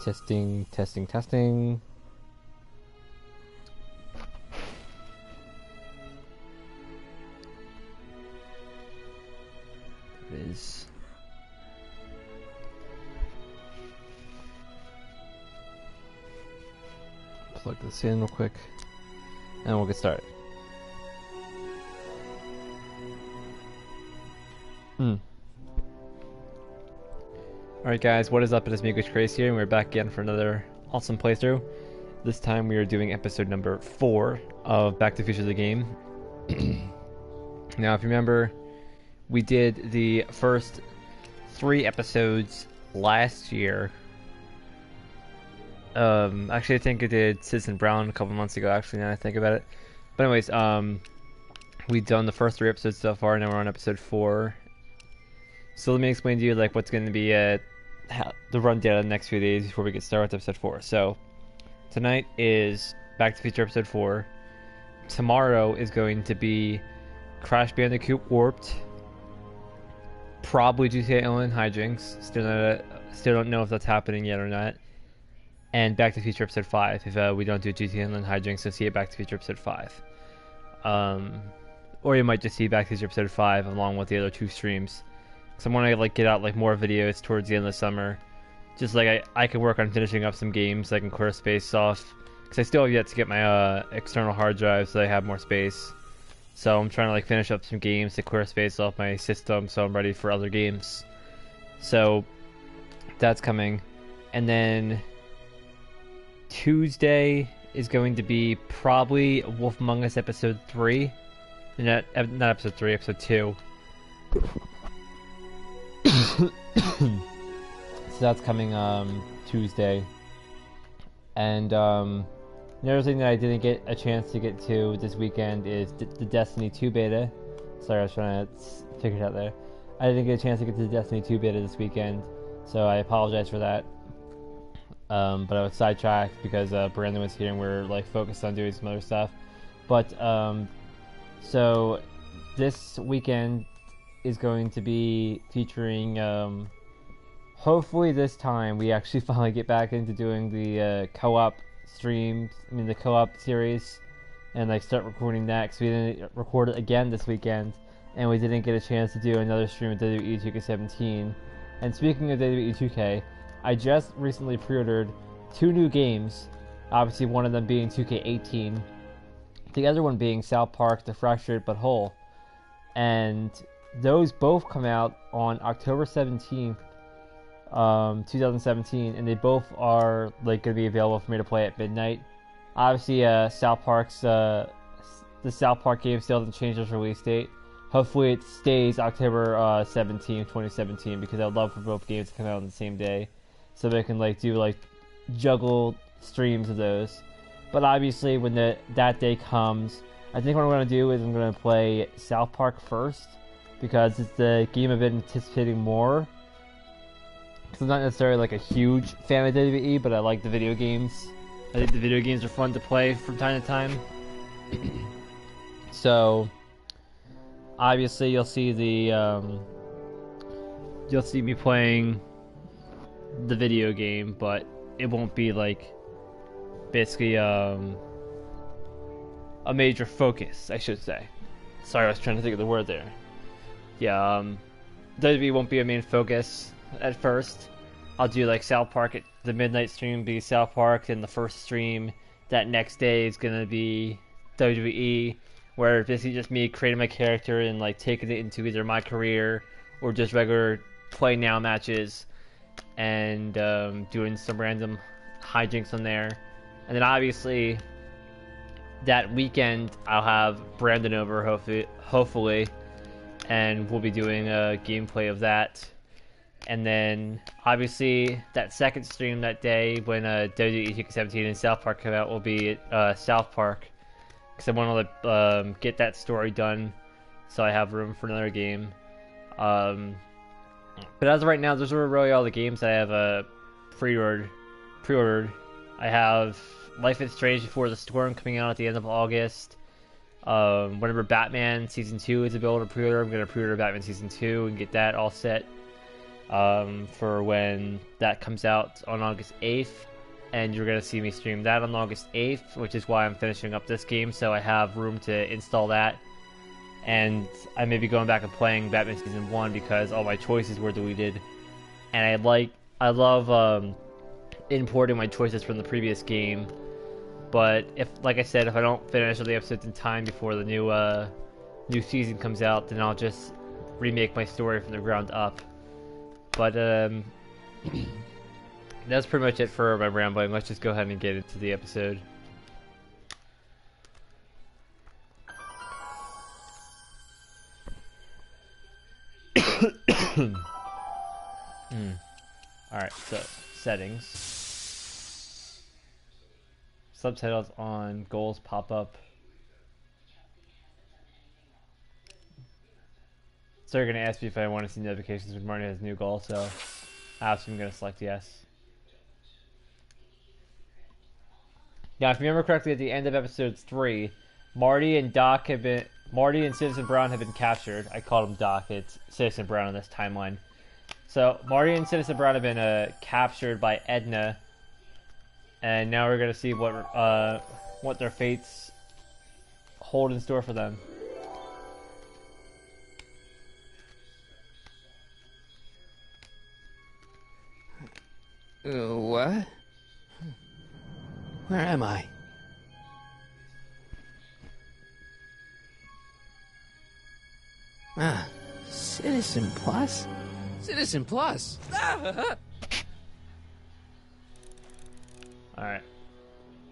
Testing, testing, testing. It is. Plug this in real quick, and we'll get started. Alright guys, what is up? It is me, Crazy here, and we're back again for another awesome playthrough. This time we are doing episode number 4 of Back to the Future the game. Now if you remember, we did the first 3 episodes last year. Actually I think I did Citizen Brown a couple months ago, actually, now I think about it. But anyways, we've done the first 3 episodes so far, now we're on episode 4. So let me explain to you like what's going to be the rundown of the next few days before we get started with episode 4. So tonight is Back to the Future episode 4. Tomorrow is going to be Crash Bandicoot Warped. Probably GTA Online Hijinks. Still don't know if that's happening yet or not. And Back to the Future episode 5. If we don't do GTA Online Hijinks, you'll see it Back to the Future episode 5. Or you might just see Back to the Future episode 5 along with the other 2 streams. So I want to like get out like more videos towards the end of the summer. Just like I can work on finishing up some games so I can clear space off. Because I still have yet to get my external hard drive so I have more space. So I'm trying to like finish up some games to clear space off my system so I'm ready for other games. So that's coming. And then Tuesday is going to be probably Wolf Among Us episode 3. Not episode 3, episode 2. So that's coming Tuesday. And another thing that I didn't get a chance to get to this weekend is the Destiny 2 beta. Sorry, I was trying to figure it out there. I didn't get a chance to get to the Destiny 2 beta this weekend, so I apologize for that. But I was sidetracked because Brandon was here and we were like focused on doing some other stuff. But so this weekend is going to be featuring hopefully this time we actually finally get back into doing the co-op streams, the co-op series, and like start recording that, because we didn't record it again this weekend and we didn't get a chance to do another stream of WWE 2K17. And speaking of WWE 2K, I just recently pre-ordered 2 new games, obviously one of them being 2K18, the other one being South Park The Fractured But Whole, and those both come out on October 17th, 2017, and they both are like going to be available for me to play at midnight. Obviously, South Park's the South Park game still hasn't changed its release date. Hopefully, it stays October 17th, 2017, because I'd love for both games to come out on the same day, so they can like do like juggle streams of those. But obviously, when that day comes, I think what I'm going to do is I'm going to play South Park first, because it's the game I've been anticipating more. Because I'm not necessarily like a huge fan of WWE, but I like the video games. I think the video games are fun to play from time to time. So obviously you'll see you'll see me playing the video game, but it won't be like basically a major focus, I should say. Sorry, I was trying to think of the word there. Yeah, WWE won't be a main focus at first. I'll do like South Park at the midnight stream, be South Park, and the first stream that next day is gonna be WWE, where it's basically just me creating my character and like taking it into either my career or just regular play now matches, and doing some random hijinks on there. And then obviously that weekend I'll have Brandon over, hopefully, and we'll be doing a gameplay of that. And then obviously that second stream that day when WWE 2K17 and South Park come out will be South Park, because I want to get that story done so I have room for another game. But as of right now, those are really all the games I have pre-ordered. I have Life is Strange Before the Storm coming out at the end of August. Whenever Batman Season 2 is available to pre-order, I'm going to pre-order Batman Season 2 and get that all set. for when that comes out on August 8th. And you're going to see me stream that on August 8th, which is why I'm finishing up this game, so I have room to install that. And I may be going back and playing Batman Season 1 because all my choices were deleted. And I love importing my choices from the previous game. But if, like I said, if I don't finish all the episodes in time before the new season comes out, then I'll just remake my story from the ground up. But that's pretty much it for my rambling. Let's just go ahead and get into the episode. Alright, so settings. Subtitles on, goals pop up. So they're going to ask me if I want to see notifications when Marty has a new goal, so obviously I'm going to select yes. Now, if you remember correctly, at the end of episode 3, Marty and Citizen Brown have been captured. I called him Doc. It's Citizen Brown in this timeline. So Marty and Citizen Brown have been captured by Edna, and now we're gonna see what their fates hold in store for them. What? Where am I? Ah, Citizen Plus? Citizen Plus! Alright.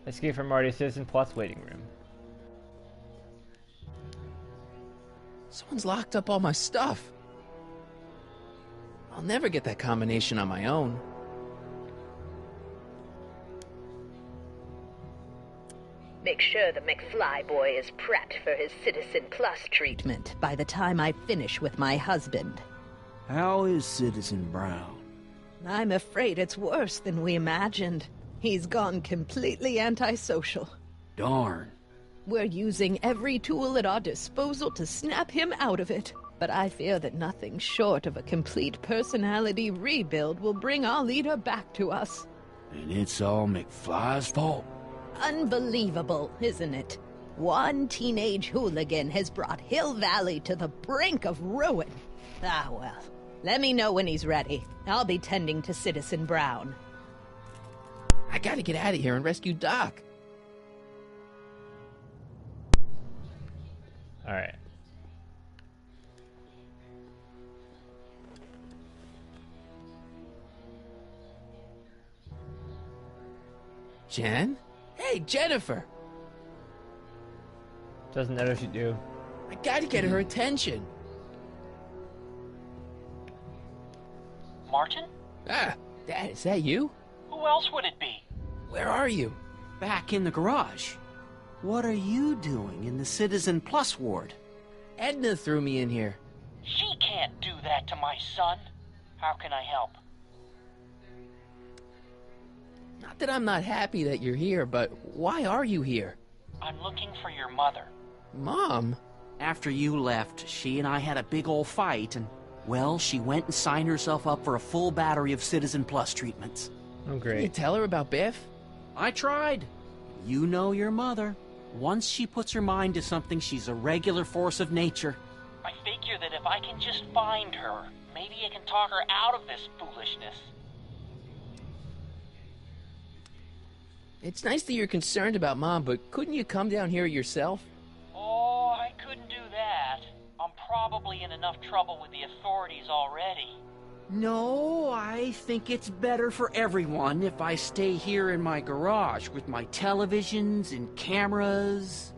Escape from Marty's Citizen Plus waiting room. Someone's locked up all my stuff. I'll never get that combination on my own. Make sure the McFly boy is prepped for his Citizen Plus treatment by the time I finish with my husband. How is Citizen Brown? I'm afraid it's worse than we imagined. He's gone completely antisocial. Darn. We're using every tool at our disposal to snap him out of it. But I fear that nothing short of a complete personality rebuild will bring our leader back to us. And it's all McFly's fault? Unbelievable, isn't it? One teenage hooligan has brought Hill Valley to the brink of ruin. Ah, well. Let me know when he's ready. I'll be tending to Citizen Brown. I gotta get out of here and rescue Doc. Alright. Jen? Hey, Jennifer! Doesn't matter what you do. I gotta get her attention. Martin? Ah, Dad, is that you? Who else would it be? Where are you? Back in the garage. What are you doing in the Citizen Plus ward? Edna threw me in here. She can't do that to my son. How can I help? Not that I'm not happy that you're here, but why are you here? I'm looking for your mother. Mom? After you left, she and I had a big old fight, and, well, she went and signed herself up for a full battery of Citizen Plus treatments. Oh, Can you great. tell her about Biff? I tried. You know your mother. Once she puts her mind to something, she's a regular force of nature. I figure that if I can just find her, maybe I can talk her out of this foolishness. It's nice that you're concerned about Mom, but couldn't you come down here yourself? Oh, I couldn't do that. I'm probably in enough trouble with the authorities already. No, I think it's better for everyone if I stay here in my garage with my televisions and cameras.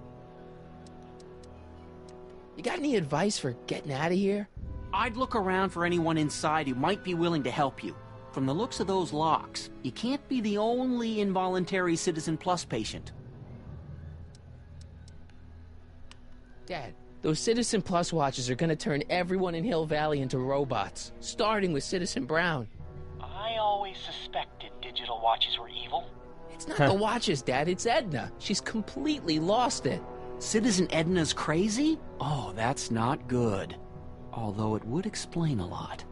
You got any advice for getting out of here? I'd look around for anyone inside who might be willing to help you. From the looks of those locks, you can't be the only involuntary Citizen Plus patient. Dad, those Citizen Plus watches are gonna turn everyone in Hill Valley into robots, starting with Citizen Brown. I always suspected digital watches were evil. It's not the watches, Dad, it's Edna. She's completely lost it. Citizen Edna's crazy? Oh, that's not good. Although it would explain a lot.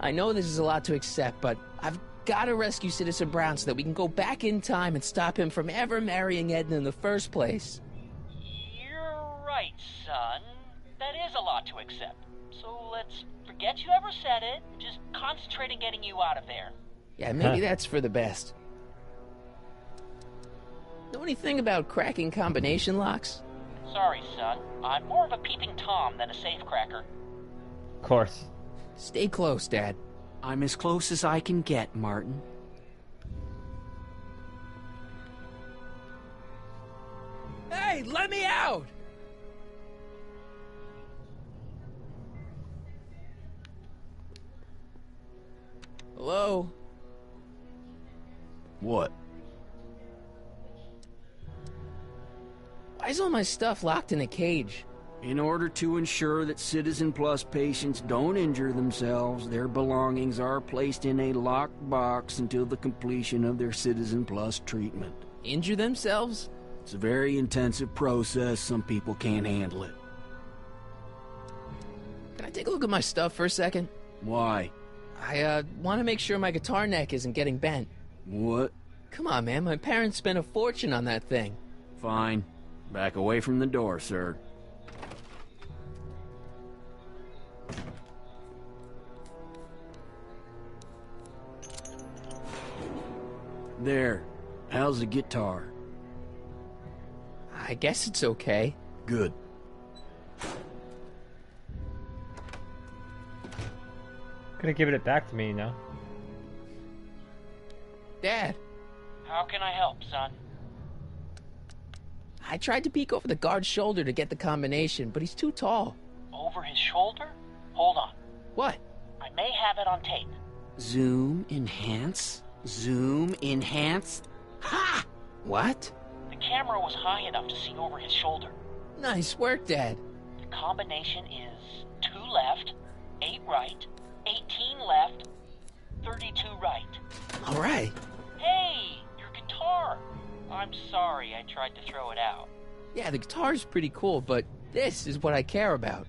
I know this is a lot to accept, but I've got to rescue Citizen Brown so that we can go back in time and stop him from ever marrying Edna in the first place. You're right, son. That is a lot to accept. So let's forget you ever said it and just concentrate on getting you out of there. Yeah, maybe that's for the best. Know anything about cracking combination locks? Sorry, son. I'm more of a peeping Tom than a safecracker. Of course. Stay close, Dad. I'm as close as I can get, Martin. Hey, let me out! Hello? What? Why is all my stuff locked in a cage? In order to ensure that Citizen Plus patients don't injure themselves, their belongings are placed in a locked box until the completion of their Citizen Plus treatment. Injure themselves? It's a very intensive process. Some people can't handle it. Can I take a look at my stuff for a second? Why? I, want to make sure my guitar neck isn't getting bent. What? Come on, man. My parents spent a fortune on that thing. Fine. Back away from the door, sir. There. How's the guitar? I guess it's okay. Good. Could have given it back to me, you know? Dad, How can I help, son? I tried to peek over the guard's shoulder to get the combination, but he's too tall. Over his shoulder? Hold on. What? I may have it on tape. Zoom, enhance. Zoom, enhance. Ha! What? The camera was high enough to see over his shoulder. Nice work, Dad. The combination is 2 left, 8 right, 18 left, 32 right. All right. Hey, your guitar! I'm sorry I tried to throw it out. Yeah, the guitar's pretty cool, but this is what I care about.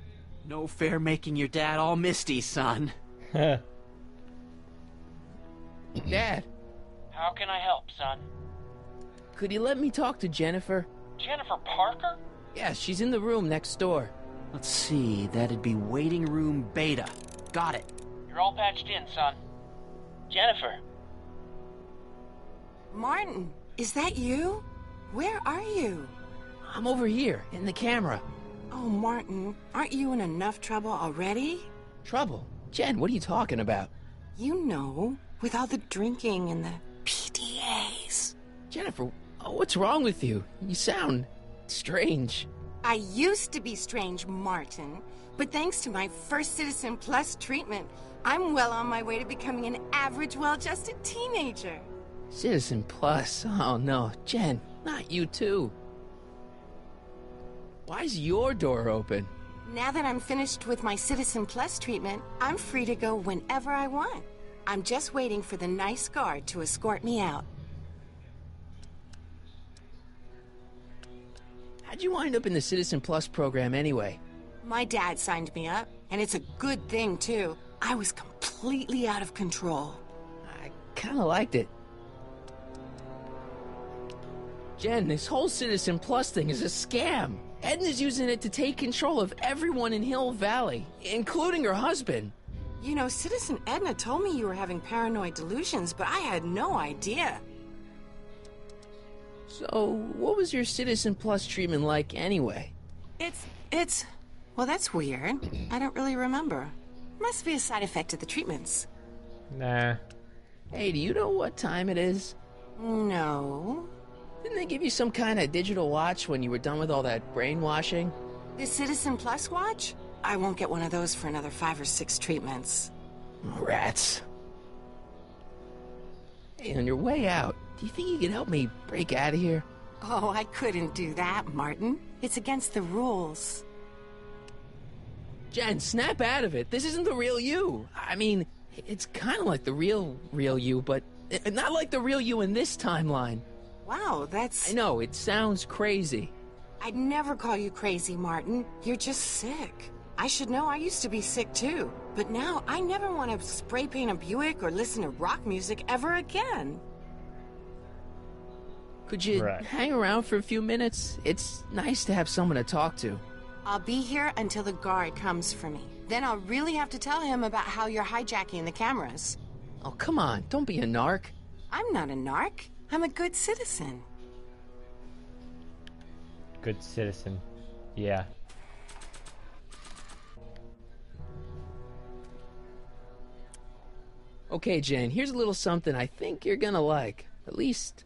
No fair making your dad all misty, son. Dad, How can I help, son? could you let me talk to Jennifer? Jennifer Parker? Yeah, she's in the room next door. Let's see, that'd be waiting room beta. Got it. You're all patched in, son. Jennifer. Martin, is that you? Where are you? I'm over here, in the camera. Oh, Martin, aren't you in enough trouble already? Trouble? Jen, what are you talking about? You know, with all the drinking and the PDAs. Jennifer, what's wrong with you? You sound strange. I used to be strange, Martin, but thanks to my first Citizen Plus treatment, I'm well on my way to becoming an average, well-adjusted teenager. Citizen Plus? Oh no, Jen, not you too. Why's your door open? Now that I'm finished with my Citizen Plus treatment, I'm free to go whenever I want. I'm just waiting for the nice guard to escort me out. How'd you wind up in the Citizen Plus program anyway? My dad signed me up, and it's a good thing, too. I was completely out of control. I kinda liked it. Jen, this whole Citizen Plus thing is a scam. Edna's using it to take control of everyone in Hill Valley, including her husband. You know, Citizen Edna told me you were having paranoid delusions, but I had no idea. So, what was your Citizen Plus treatment like anyway? Well, that's weird. I don't really remember. Must be a side effect of the treatments. Nah. Hey, do you know what time it is? No. Didn't they give you some kind of digital watch when you were done with all that brainwashing? The Citizen Plus watch? I won't get one of those for another 5 or 6 treatments. Rats. Hey, on your way out, do you think you could help me break out of here? Oh, I couldn't do that, Martin. It's against the rules. Jen, snap out of it. This isn't the real you. I mean, it's kind of like the real you, but not like the real you in this timeline. Wow, that's... I know, it sounds crazy. I'd never call you crazy, Martin. You're just sick. I should know. I used to be sick too. But now I never want to spray paint a Buick or listen to rock music ever again. Could you hang around for a few minutes? It's nice to have someone to talk to. I'll be here until the guard comes for me. Then I'll really have to tell him about how you're hijacking the cameras. Oh, come on. Don't be a narc. I'm not a narc. I'm a good citizen. Good citizen. Yeah. Okay, Jen, here's a little something I think you're gonna like. At least,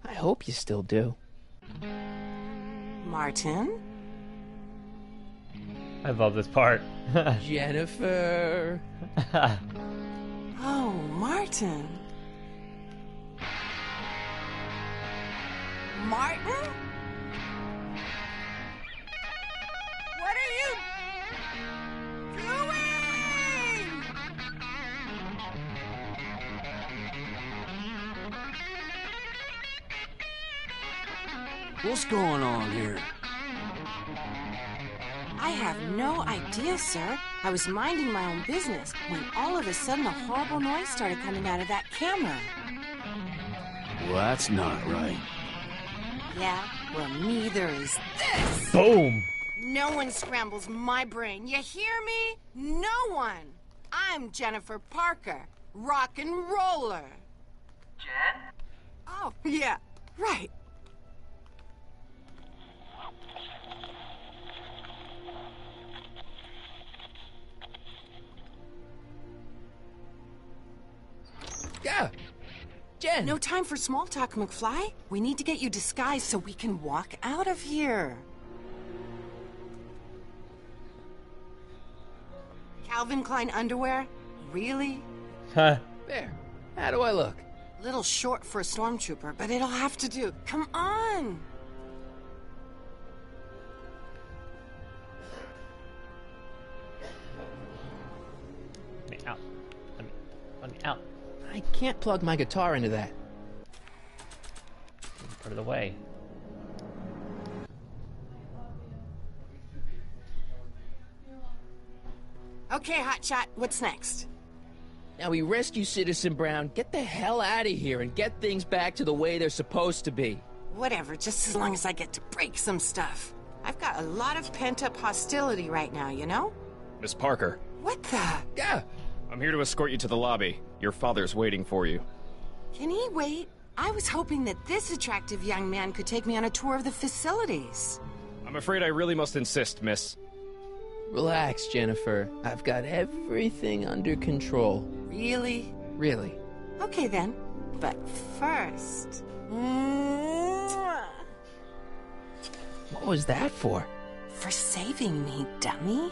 I hope you still do. Martin? I love this part. Jennifer. Oh, Martin. Martin? What are you doing? What's going on here? I have no idea, sir. I was minding my own business when all of a sudden a horrible noise started coming out of that camera. Well, that's not right. Yeah, well, neither is this. Boom! No one scrambles my brain. You hear me? No one. I'm Jennifer Parker, rock and roller. Jen? Oh, yeah, right. Yeah. Jen. No time for small talk, McFly. We need to get you disguised so we can walk out of here. Calvin Klein underwear? Really? Huh. There. How do I look? Little short for a stormtrooper, but it'll have to do. Come on! Let me out. Let me out. I can't plug my guitar into that. Put it away. Okay, Hotshot, what's next? Now we rescue Citizen Brown, get the hell out of here, and get things back to the way they're supposed to be. Whatever, just as long as I get to break some stuff. I've got a lot of pent-up hostility right now, you know? Miss Parker, What the? Yeah. I'm here to escort you to the lobby. Your father's waiting for you. Can he wait? I was hoping that this attractive young man could take me on a tour of the facilities. I'm afraid I really must insist, miss. Relax, Jennifer. I've got everything under control. Really? Really. Okay then. But first... Mwah. What was that for? For saving me, dummy.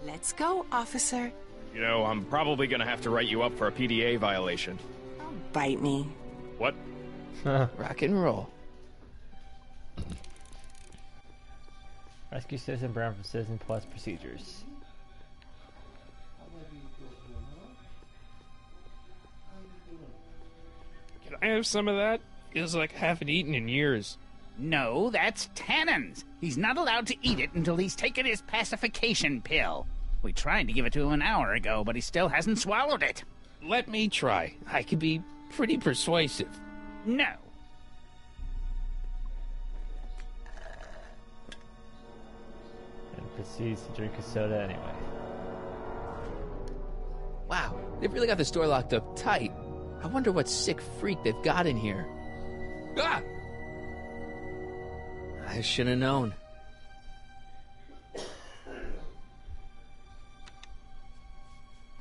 Let's go, officer. You know, I'm probably gonna have to write you up for a PDA violation. Oh, bite me. What? Rock and roll. Rescue Citizen Brown from Citizen Plus procedures. Can I have some of that? Feels like I haven't eaten in years. No, that's Tannen's. He's not allowed to eat it until he's taken his pacification pill. We tried to give it to him an hour ago, but he still hasn't swallowed it. Let me try. I could be pretty persuasive. No. And proceeds to drink a soda anyway. Wow, they've really got the store locked up tight. I wonder what sick freak they've got in here. Ah! I should have known.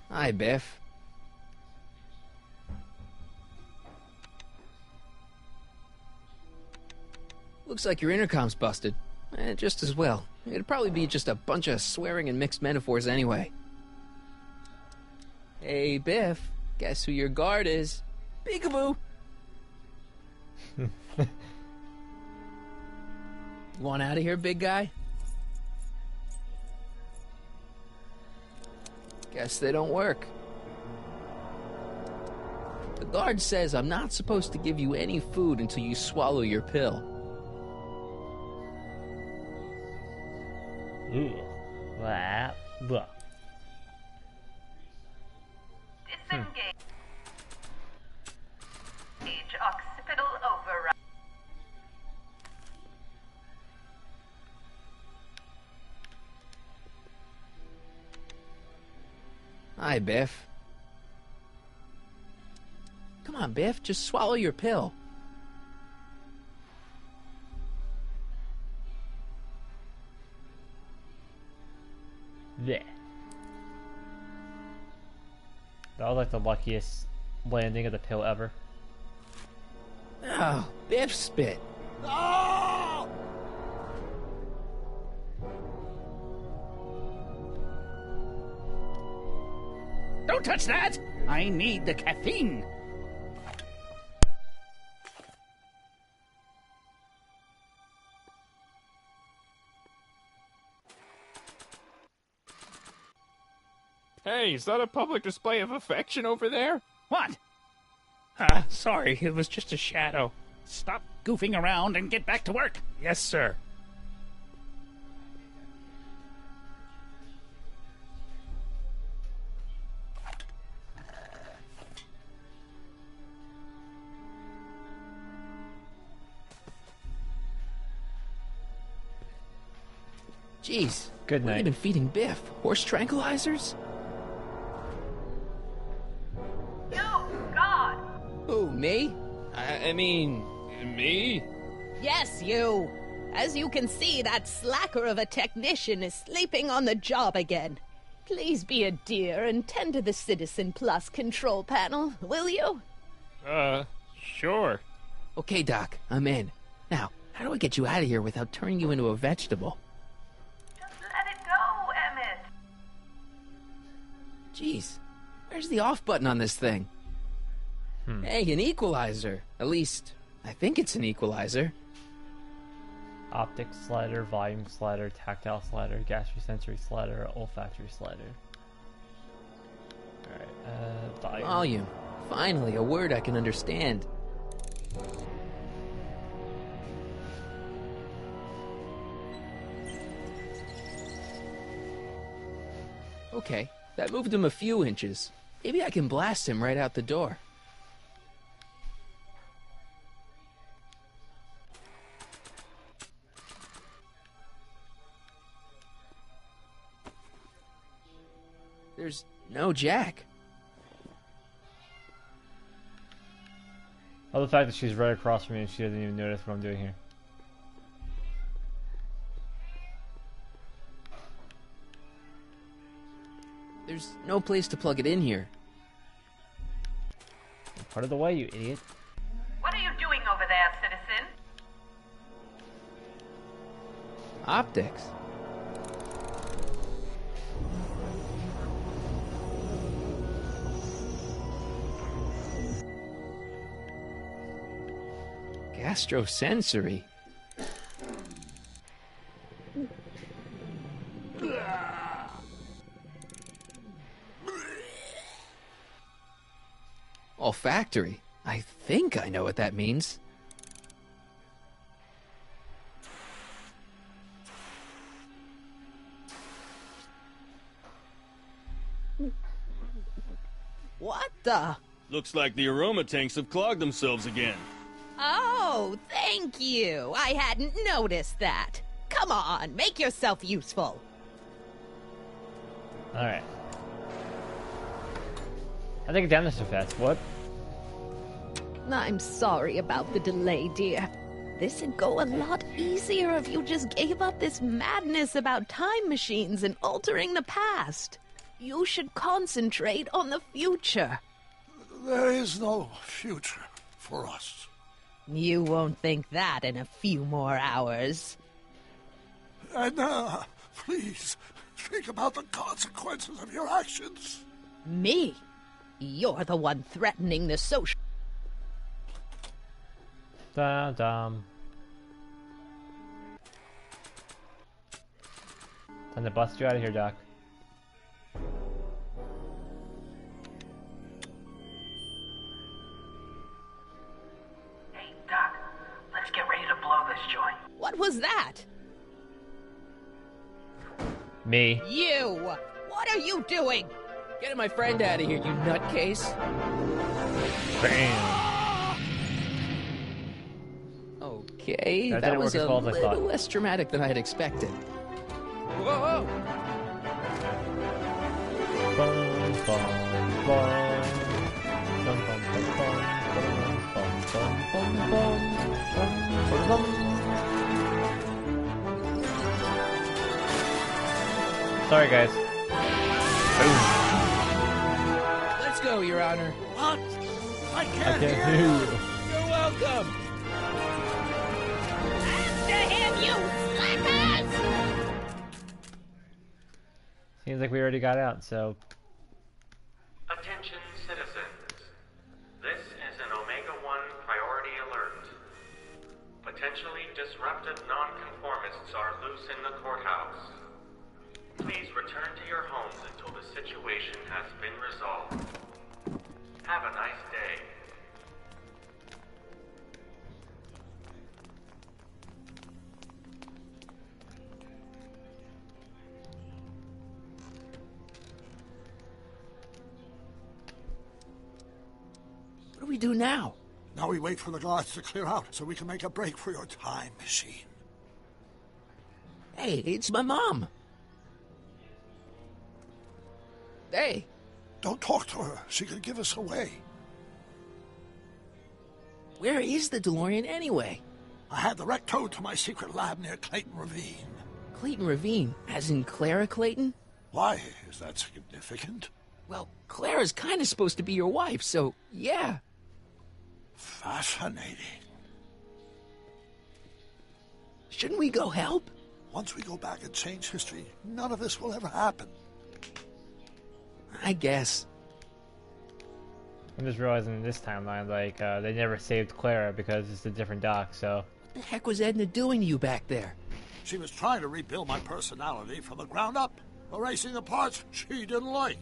Hi, Biff. Looks like your intercom's busted. Just as well. It'd probably be just a bunch of swearing and mixed metaphors anyway. Hey, Biff. Guess who your guard is? Peekaboo! You want out of here, big guy? Guess they don't work. The guard says I'm not supposed to give you any food until you swallow your pill. Ew. Blah. Blah. Disengage. Occipital override. Hi, Biff. Come on, Biff, just swallow your pill. Yeah. That was like the luckiest landing of the pill ever. Oh, Biff spit. No! Don't touch that! I need the caffeine. Hey, is that a public display of affection over there? What? Sorry, it was just a shadow. Stop goofing around and get back to work. Yes, sir. Jeez. Good What have night. you been feeding Biff? Horse tranquilizers? You, God! Who, me? I mean, me? Yes, you. As you can see, that slacker of a technician is sleeping on the job again. Please be a dear and tend to the Citizen Plus control panel, will you? Sure. Okay, Doc, I'm in. Now, how do I get you out of here without turning you into a vegetable? Just let it go, Emmett. Jeez, where's the off button on this thing? Hey, an equalizer. At least, I think it's an equalizer. Optic slider, volume slider, tactile slider, gastrosensory slider, olfactory slider. Alright, volume. Volume. Finally, a word I can understand. Okay, that moved him a few inches. Maybe I can blast him right out the door. There's no jack. Oh, the fact that she's right across from me and she doesn't even notice what I'm doing here. There's no place to plug it in here. Part of the way, you idiot. What are you doing over there, citizen? Optics. Gastrosensory. Olfactory. I think I know what that means. What the? Looks like the aroma tanks have clogged themselves again. Oh, thank you. I hadn't noticed that. Come on, make yourself useful. Alright. I think down this so fast. What? I'm sorry about the delay, dear. This'd go a lot easier if you just gave up this madness about time machines and altering the past. You should concentrate on the future. There is no future for us. You won't think that in a few more hours. Edna, please, think about the consequences of your actions. Me? You're the one threatening the social... Dum. Time to bust you out of here, Doc. Hey, Doc, let's get ready to blow this joint. What was that? Me. You! What are you doing? Getting my friend out of here, you nutcase. Bam. Okay, That that didn't was work as a well as I thought. little less dramatic than I had expected. Whoa! Bum, bum, bum. Bum, bum, bum, bum, bum, bum, bum, bum, bum, bum. Sorry, guys. Let's go, Your Honor. What? I I can't can't hear hear you. you. You're welcome. After him, you slackers! Seems like we already got out, so... Attention citizens. This is an Omega-1 priority alert. Potentially disruptive nonconformists are loose in the courthouse. Please return to your homes until the situation has been resolved. Have a nice day. What do we do now? Now we wait for the guards to clear out so we can make a break for your time machine. Hey, it's my mom. Hey. Don't talk to her. She could give us away. Where is the DeLorean anyway? I had the wreck towed to my secret lab near Clayton Ravine. Clayton Ravine, as in Clara Clayton? Why? Is that significant? Well, Clara's kind of supposed to be your wife, so yeah. Fascinating. Shouldn't we go help? Once we go back and change history, none of this will ever happen. I guess. I'm just realizing in this timeline, like, they never saved Clara because it's a different doc, so... What the heck was Edna doing to you back there? She was trying to rebuild my personality from the ground up, erasing the parts she didn't like.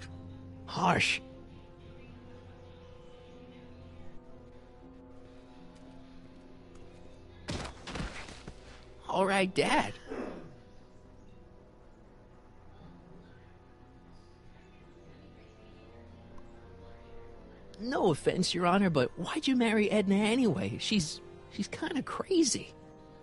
Harsh. All right, Dad. No offense, Your Honor, but why'd you marry Edna anyway? She's kind of crazy.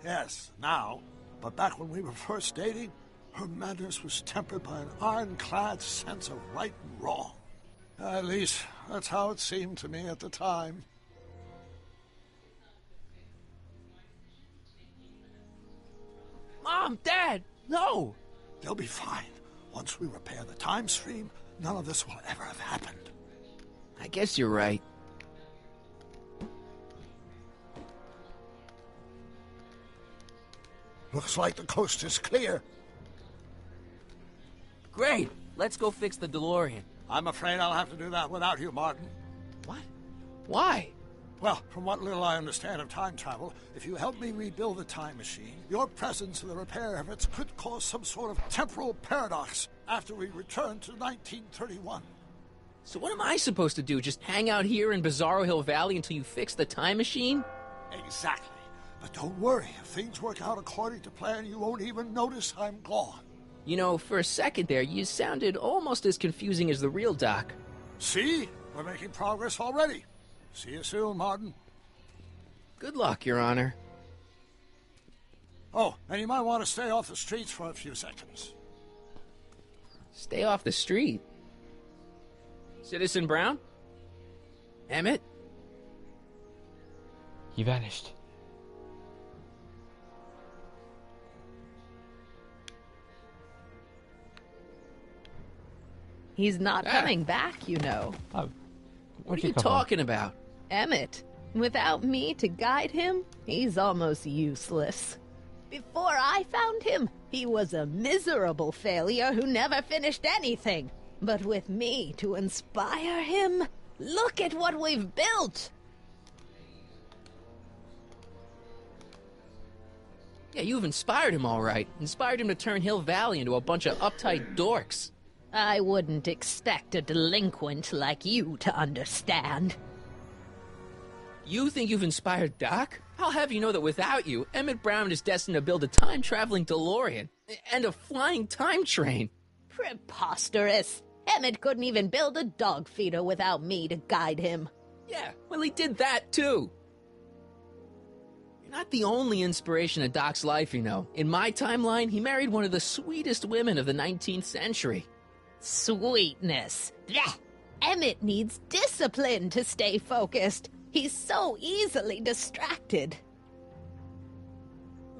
Yes, now. But back when we were first dating, her madness was tempered by an ironclad sense of right and wrong. At least, that's how it seemed to me at the time. Mom, Dad, no! They'll be fine. Once we repair the time stream, none of this will ever have happened. I guess you're right. Looks like the coast is clear. Great. Let's go fix the DeLorean. I'm afraid I'll have to do that without you, Martin. What? Why? Well, from what little I understand of time travel, if you help me rebuild the time machine, your presence in the repair efforts could cause some sort of temporal paradox after we return to 1931. So what am I supposed to do? Just hang out here in Bizarro Hill Valley until you fix the time machine? Exactly. But don't worry, if things work out according to plan, you won't even notice I'm gone. You know, for a second there, you sounded almost as confusing as the real Doc. See? We're making progress already. See you soon, Martin. Good luck, Your Honor. Oh, and you might want to stay off the streets for a few seconds. Stay off the street. Citizen Brown? Emmett? He vanished. He's not coming back, you know. What are you talking about? Emmett. Without me to guide him, he's almost useless. Before I found him, he was a miserable failure who never finished anything. But with me to inspire him, look at what we've built! Yeah, you've inspired him all right. Inspired him to turn Hill Valley into a bunch of uptight dorks. I wouldn't expect a delinquent like you to understand. You think you've inspired Doc? I'll have you know that without you, Emmett Brown is destined to build a time-traveling DeLorean and a flying time train. Preposterous. Emmett couldn't even build a dog feeder without me to guide him. Yeah, well, he did that, too. You're not the only inspiration of Doc's life, you know. In my timeline, he married one of the sweetest women of the 19th century. Sweetness. Blech. Emmett needs discipline to stay focused. He's so easily distracted.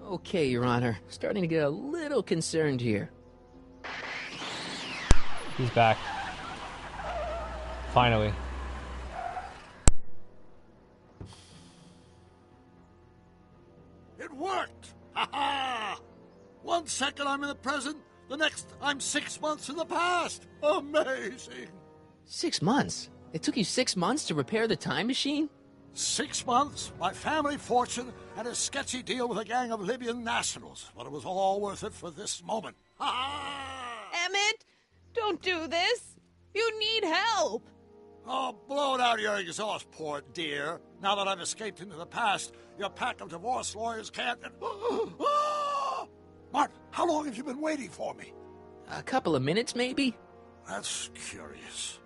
Okay, Your Honor. Starting to get a little concerned here. He's back. Finally. It worked! Ha ha! 1 second I'm in the present, the next I'm 6 months in the past. Amazing! 6 months? It took you 6 months to repair the time machine? 6 months, my family fortune, and a sketchy deal with a gang of Libyan nationals. But it was all worth it for this moment. Ha ha! Emmett, don't do this. You need help. Oh, blow it out of your exhaust, poor dear. Now that I've escaped into the past, your pack of divorce lawyers can't... Marty, how long have you been waiting for me? A couple of minutes, maybe? That's curious.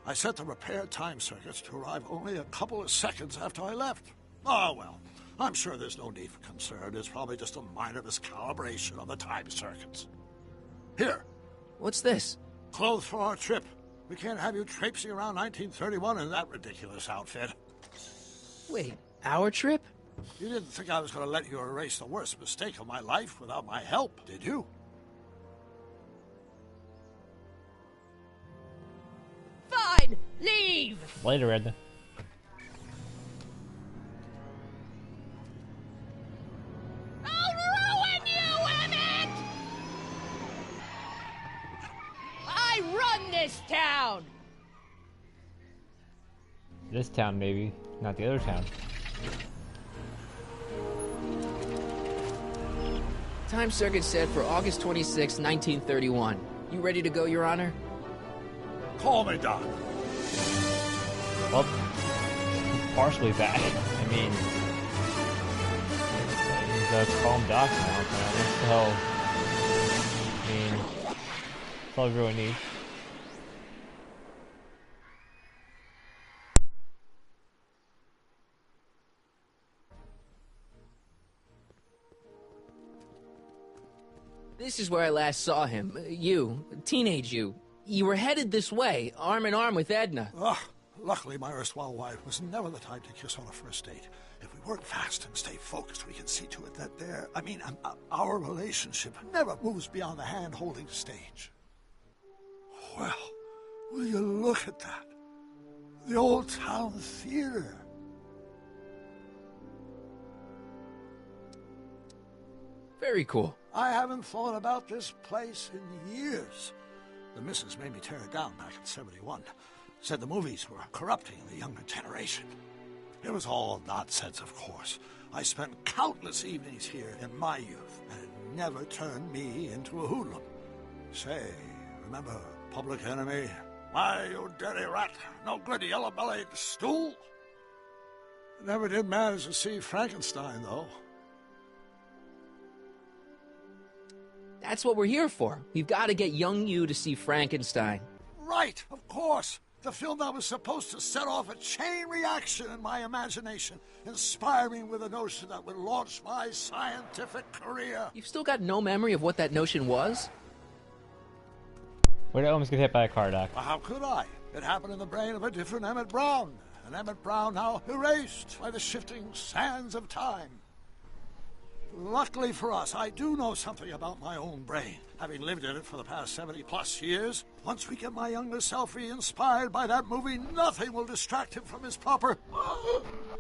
I set the repair time circuits to arrive only a couple of seconds after I left. Oh, well, I'm sure there's no need for concern. It's probably just a minor miscalibration on the time circuits. Here. What's this? Clothes for our trip. We can't have you traipsing around 1931 in that ridiculous outfit. Wait, our trip? You didn't think I was going to let you erase the worst mistake of my life without my help, did you? Fine, leave. Later, Edna. I'll ruin you, Emmett! I run this town! This town, maybe. Not the other town. Time circuit set for August 26, 1931. You ready to go, Your Honor? Call me, Doc. Well, partially back. I mean, he's calm Doc now, apparently. So, I mean, that's all everyone needs. This is where I last saw him. You, teenage you. You were headed this way, arm in arm with Edna. Luckily, my erstwhile wife was never the type to kiss on a first date. If we work fast and stay focused, we can see to it that our relationship never moves beyond the hand-holding stage. Well, will you look at that? The old town theater. Very cool. I haven't thought about this place in years. The missus made me tear it down back in '71. Said the movies were corrupting the younger generation. It was all nonsense, of course. I spent countless evenings here in my youth, and it never turned me into a hoodlum. Say, remember Public Enemy? Why, you dirty rat, no good yellow-bellied stool? Never did manage to see Frankenstein, though. That's what we're here for. We've got to get young you to see Frankenstein. Right, of course. The film that was supposed to set off a chain reaction in my imagination, inspire me with a notion that would launch my scientific career. You've still got no memory of what that notion was? Where did I almost get hit by a car, Doc? Well, how could I? It happened in the brain of a different Emmett Brown. An Emmett Brown now erased by the shifting sands of time. Luckily for us, I do know something about my own brain, having lived in it for the past 70-plus years. Once we get my younger self re-inspired by that movie, nothing will distract him from his proper...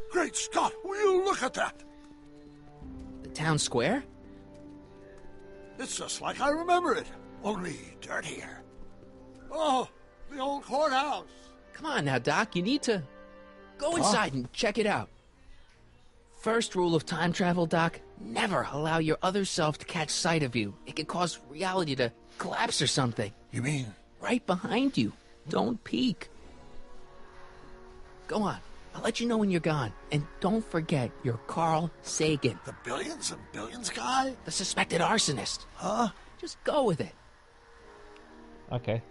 Great Scott, will you look at that? The town square? It's just like I remember it, only dirtier. Oh, the old courthouse. Come on now, Doc, you need to go inside and check it out. First rule of time travel, Doc, never allow your other self to catch sight of you. It could cause reality to collapse or something. You mean? Right behind you. Don't peek. Go on. I'll let you know when you're gone. And don't forget, you're Carl Sagan. The billions and billions guy? The suspected arsonist. Huh? Just go with it. Okay.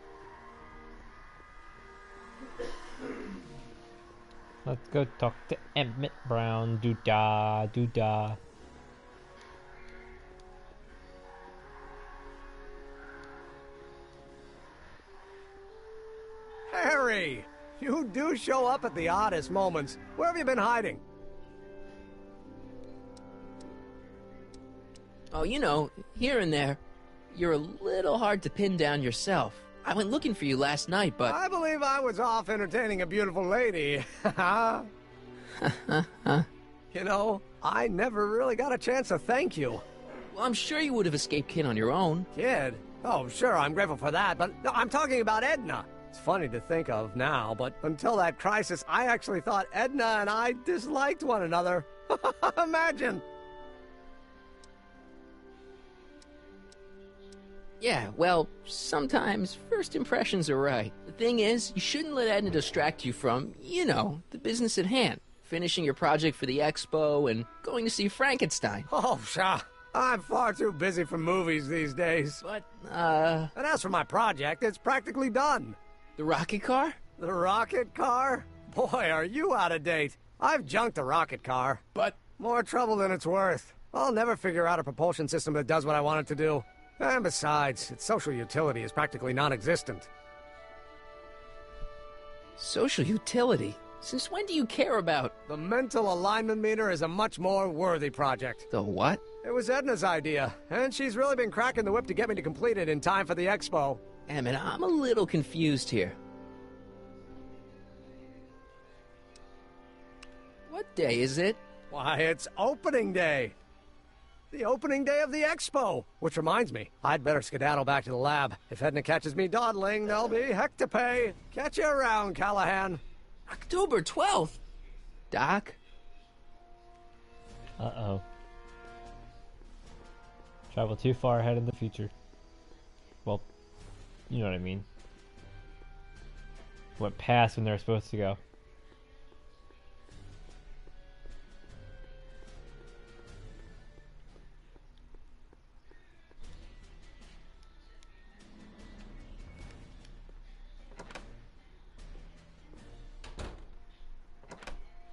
Let's go talk to Emmett Brown. Doo-da, doo-da. Harry! You do show up at the oddest moments. Where have you been hiding? Oh, you know, here and there. You're a little hard to pin down yourself. I went looking for you last night, but... I believe I was off entertaining a beautiful lady. You know, I never really got a chance to thank you. Well, I'm sure you would have escaped Kid on your own. Kid? Oh, sure, I'm grateful for that, but no, I'm talking about Edna. It's funny to think of now, but until that crisis, I actually thought Edna and I disliked one another. Imagine! Yeah, well, sometimes first impressions are right. The thing is, you shouldn't let Edna distract you from, you know, the business at hand. Finishing your project for the expo and going to see Frankenstein. Oh, pshaw. I'm far too busy for movies these days. But, And as for my project, it's practically done. The rocket car? The rocket car? Boy, are you out of date. I've junked the rocket car. But... More trouble than it's worth. I'll never figure out a propulsion system that does what I want it to do. And besides, its social utility is practically non-existent. Social utility? Since when do you care about... The mental alignment meter is a much more worthy project. The what? It was Edna's idea, and she's really been cracking the whip to get me to complete it in time for the expo. Emmett, I'm a little confused here. What day is it? Why, it's opening day. The opening day of the expo. Which reminds me, I'd better skedaddle back to the lab. If Edna catches me dawdling, there'll be heck to pay. Catch you around, Callahan. October 12th? Doc? Uh-oh. Travel too far ahead in the future. Well, you know what I mean. Went past when they were supposed to go.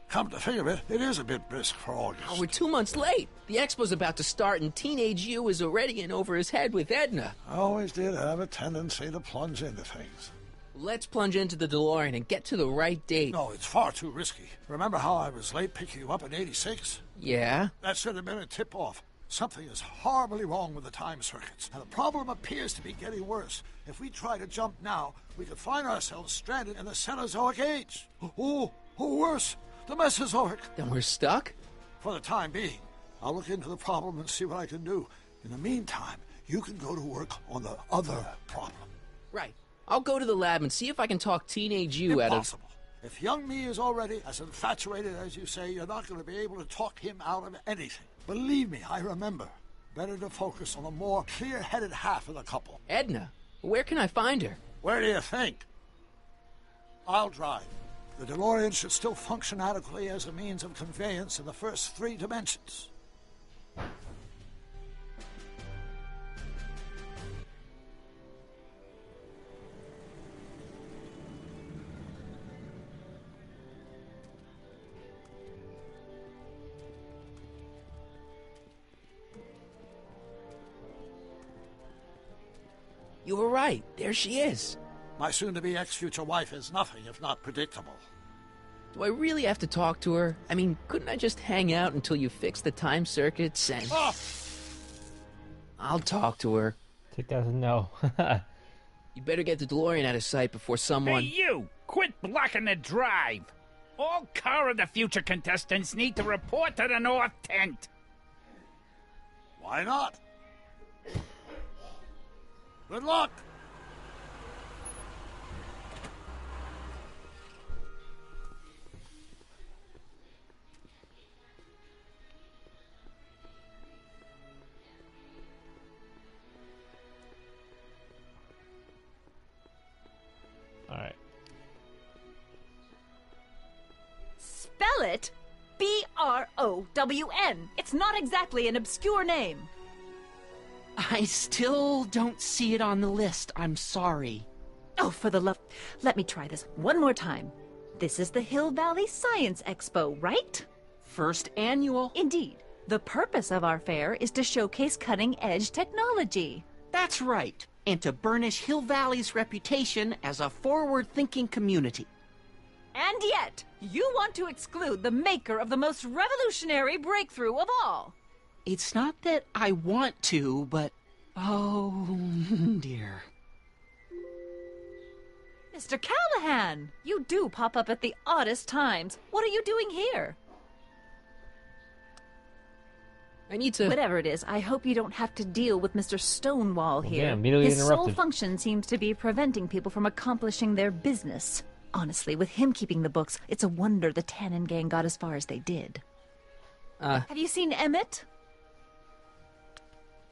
Come to think of it, it is a bit brisk for August. Oh, we're 2 months late. The expo's about to start and teenage you is already in over his head with Edna. I always did have a tendency to plunge into things. Let's plunge into the DeLorean and get to the right date. No, it's far too risky. Remember how I was late picking you up in '86? Yeah? That should have been a tip-off. Something is horribly wrong with the time circuits, and the problem appears to be getting worse. If we try to jump now, we could find ourselves stranded in the Cenozoic age. Or worse, the Mesozoic. Then we're stuck? For the time being. I'll look into the problem and see what I can do. In the meantime, you can go to work on the other problem. Right. I'll go to the lab and see if I can talk teenage you out of... Impossible. If young me is already as infatuated as you say, you're not going to be able to talk him out of anything. Believe me, I remember. Better to focus on the more clear-headed half of the couple. Edna? Where can I find her? Where do you think? I'll drive. The DeLorean should still function adequately as a means of conveyance in the first 3 dimensions. You were right. There she is. My soon-to-be ex-future wife is nothing if not predictable. Do I really have to talk to her? I mean, couldn't I just hang out until you fix the time circuits and... Oh! I'll talk to her. Take that as a no. You better get the DeLorean out of sight before someone... Hey, you! Quit blocking the drive! All Car of the Future contestants need to report to the North Tent. Why not? Good luck! Alright. Rown. It's not exactly an obscure name. I still don't see it on the list. I'm sorry. Oh, for the love... Let me try this one more time. This is the Hill Valley Science Expo, right? First annual. Indeed. The purpose of our fair is to showcase cutting-edge technology. That's right. And to burnish Hill Valley's reputation as a forward-thinking community. And yet, you want to exclude the maker of the most revolutionary breakthrough of all. It's not that I want to, but... oh, dear. Mr. Callahan, you do pop up at the oddest times. What are you doing here? I need to... Whatever it is, I hope you don't have to deal with Mr. Stonewall here. Yeah, immediately His sole interrupted. function seems to be preventing people from accomplishing their business. Honestly, with him keeping the books, it's a wonder the Tannen gang got as far as they did. Have you seen Emmett?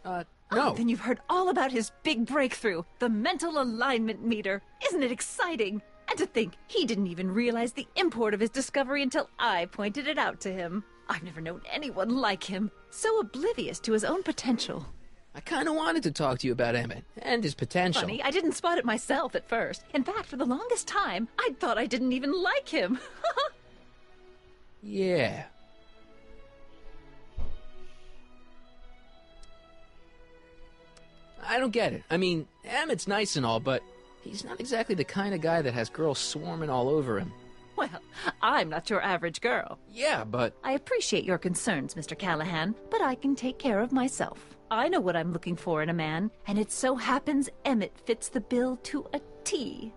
No. Oh, then you've heard all about his big breakthrough, the mental alignment meter. Isn't it exciting? And to think, he didn't even realize the import of his discovery until I pointed it out to him. I've never known anyone like him, so oblivious to his own potential. I kind of wanted to talk to you about Emmett and his potential. Funny, I didn't spot it myself at first. In fact, for the longest time, I thought I didn't even like him. Yeah. I don't get it. I mean, Emmett's nice and all, but he's not exactly the kind of guy that has girls swarming all over him. Well, I'm not your average girl. Yeah, but... I appreciate your concerns, Mr. Callahan, but I can take care of myself. I know what I'm looking for in a man, and it so happens Emmett fits the bill to a T.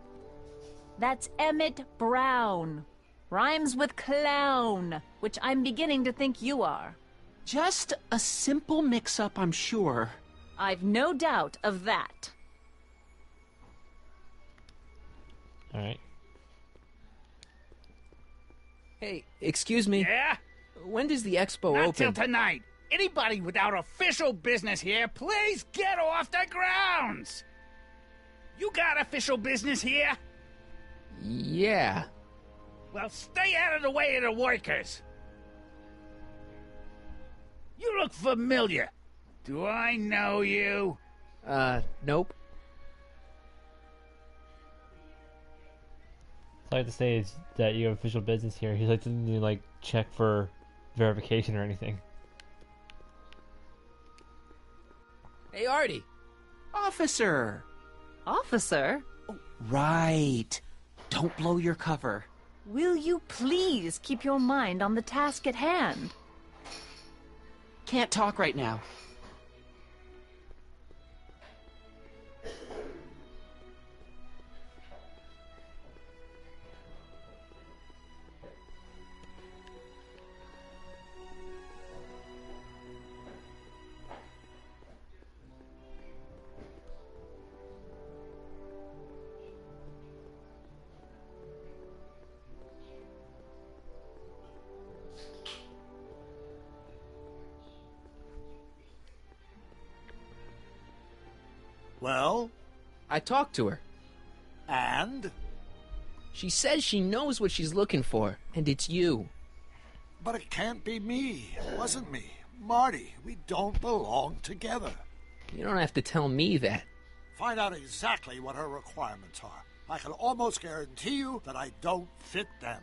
That's Emmett Brown. Rhymes with clown, which I'm beginning to think you are. Just a simple mix-up, I'm sure. I've no doubt of that. Alright. Hey, excuse me. Yeah? When does the expo Not open? till tonight. Anybody without official business here, please get off the grounds! You got official business here? Yeah. Well, stay out of the way of the workers. You look familiar. Do I know you? Nope. All I have to say is that you have official business here. He's like, didn't you like check for verification or anything? Hey, Artie. Officer. Officer? Oh, right. Don't blow your cover. Will you please keep your mind on the task at hand? Can't talk right now. Well? I talked to her. And? She says she knows what she's looking for, and it's you. But it can't be me. It wasn't me. Marty, we don't belong together. You don't have to tell me that. Find out exactly what her requirements are. I can almost guarantee you that I don't fit them.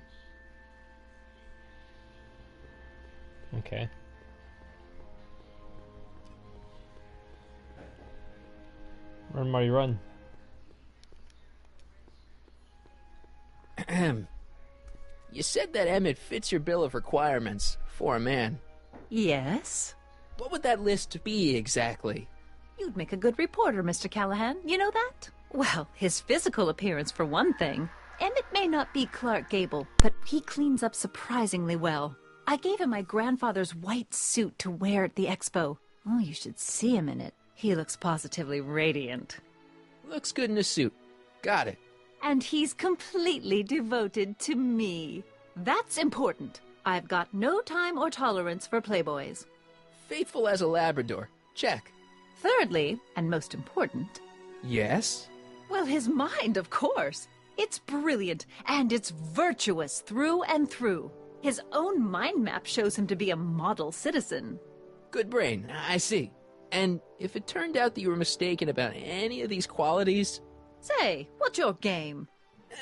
Okay. Run, Marty, run. You said that Emmett fits your bill of requirements for a man. Yes? What would that list be exactly? You'd make a good reporter, Mr. Callahan. You know that? Well, his physical appearance for one thing. Emmett may not be Clark Gable, but he cleans up surprisingly well. I gave him my grandfather's white suit to wear at the expo. Oh, you should see him in it. He looks positively radiant. Looks good in a suit. Got it. And he's completely devoted to me. That's important. I've got no time or tolerance for playboys. Faithful as a Labrador. Check. Thirdly, and most important... Yes? Well, his mind, of course. It's brilliant, and it's virtuous through and through. His own mind map shows him to be a model citizen. Good brain, I see. And if it turned out that you were mistaken about any of these qualities... Say, what's your game?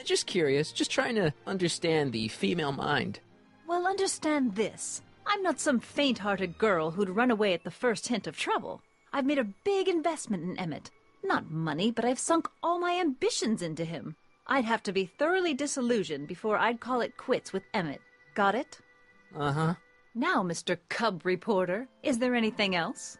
Just curious, just trying to understand the female mind. Well, understand this. I'm not some faint-hearted girl who'd run away at the first hint of trouble. I've made a big investment in Emmett. Not money, but I've sunk all my ambitions into him. I'd have to be thoroughly disillusioned before I'd call it quits with Emmett. Got it? Uh-huh. Now, Mr. Cub Reporter, is there anything else?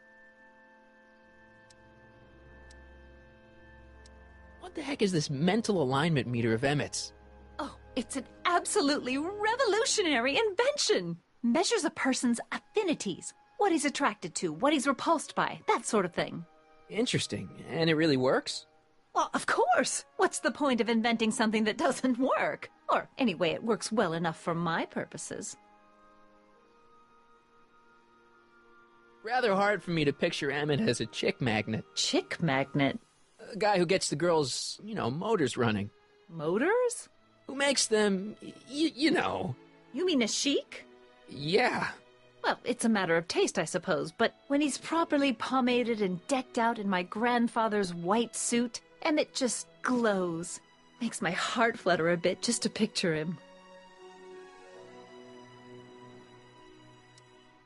What the heck is this mental alignment meter of Emmett's? Oh, it's an absolutely revolutionary invention! Measures a person's affinities, what he's attracted to, what he's repulsed by, that sort of thing. Interesting. And it really works? Well, of course! What's the point of inventing something that doesn't work? Or, anyway, it works well enough for my purposes. Rather hard for me to picture Emmett as a chick magnet. Chick magnet? A guy who gets the girls, motors running. Motors? Who makes them, you know. You mean a chic? Yeah. Well, it's a matter of taste, I suppose, but when he's properly pomaded and decked out in my grandfather's white suit, Emmett just glows. Makes my heart flutter a bit just to picture him.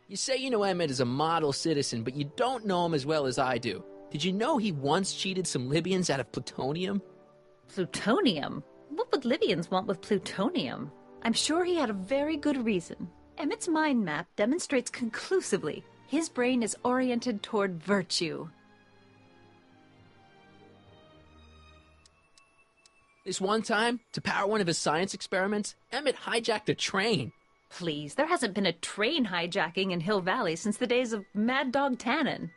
You say you know Emmett is a model citizen, but you don't know him as well as I do. Did you know he once cheated some Libyans out of plutonium? Plutonium? What would Libyans want with plutonium? I'm sure he had a very good reason. Emmett's mind map demonstrates conclusively his brain is oriented toward virtue. This one time, to power one of his science experiments, Emmett hijacked a train. Please, there hasn't been a train hijacking in Hill Valley since the days of Mad Dog Tannen.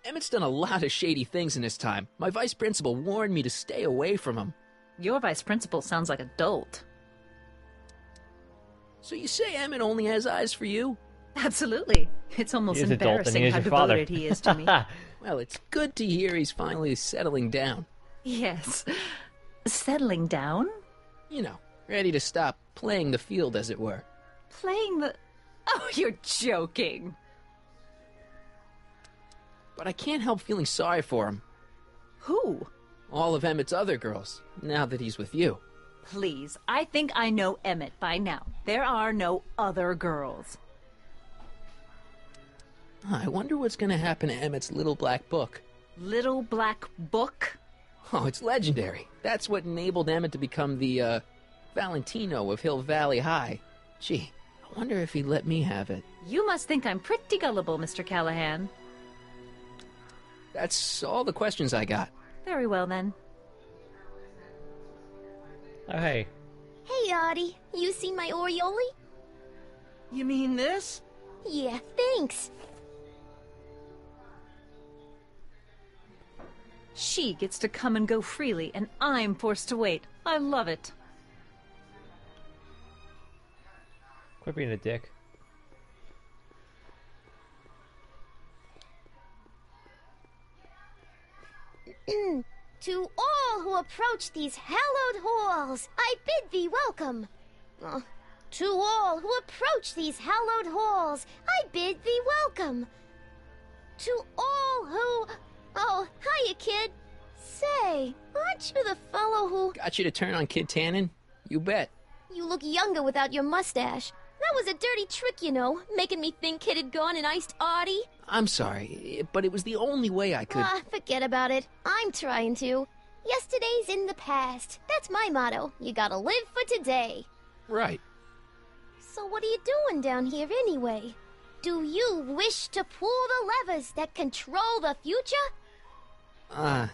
Emmett's done a lot of shady things in his time. My vice principal warned me to stay away from him. Your vice principal sounds like a dolt. So you say Emmett only has eyes for you? Absolutely. It's almost embarrassing how devoted he is to me. Well, it's good to hear he's finally settling down. Yes. Settling down? You know, ready to stop playing the field, as it were. Playing the... Oh, you're joking. But I can't help feeling sorry for him. Who? All of Emmett's other girls, now that he's with you. Please, I think I know Emmett by now. There are no other girls. I wonder what's going to happen to Emmett's little black book. Little black book? Oh, it's legendary. That's what enabled Emmett to become the, Valentino of Hill Valley High. Gee, I wonder if he'd let me have it. You must think I'm pretty gullible, Mr. Callahan. That's all the questions I got. Very well, then. Oh, hey. Hey, Artie. You seen my Oriole? You mean this? Yeah, thanks. She gets to come and go freely, and I'm forced to wait. I love it. Quit being a dick. To all who approach these hallowed halls, I bid thee welcome. To all who approach these hallowed halls, I bid thee welcome. To all who... Oh, hiya, kid. Say, aren't you the fellow who... Got you to turn on Kid Tannen? You bet. You look younger without your mustache. That was a dirty trick, you know, making me think Kid had gone and iced Artie. I'm sorry, but it was the only way I could... Forget about it. I'm trying to. Yesterday's in the past. That's my motto. You gotta live for today. Right. So what are you doing down here anyway? Do you wish to pull the levers that control the future? At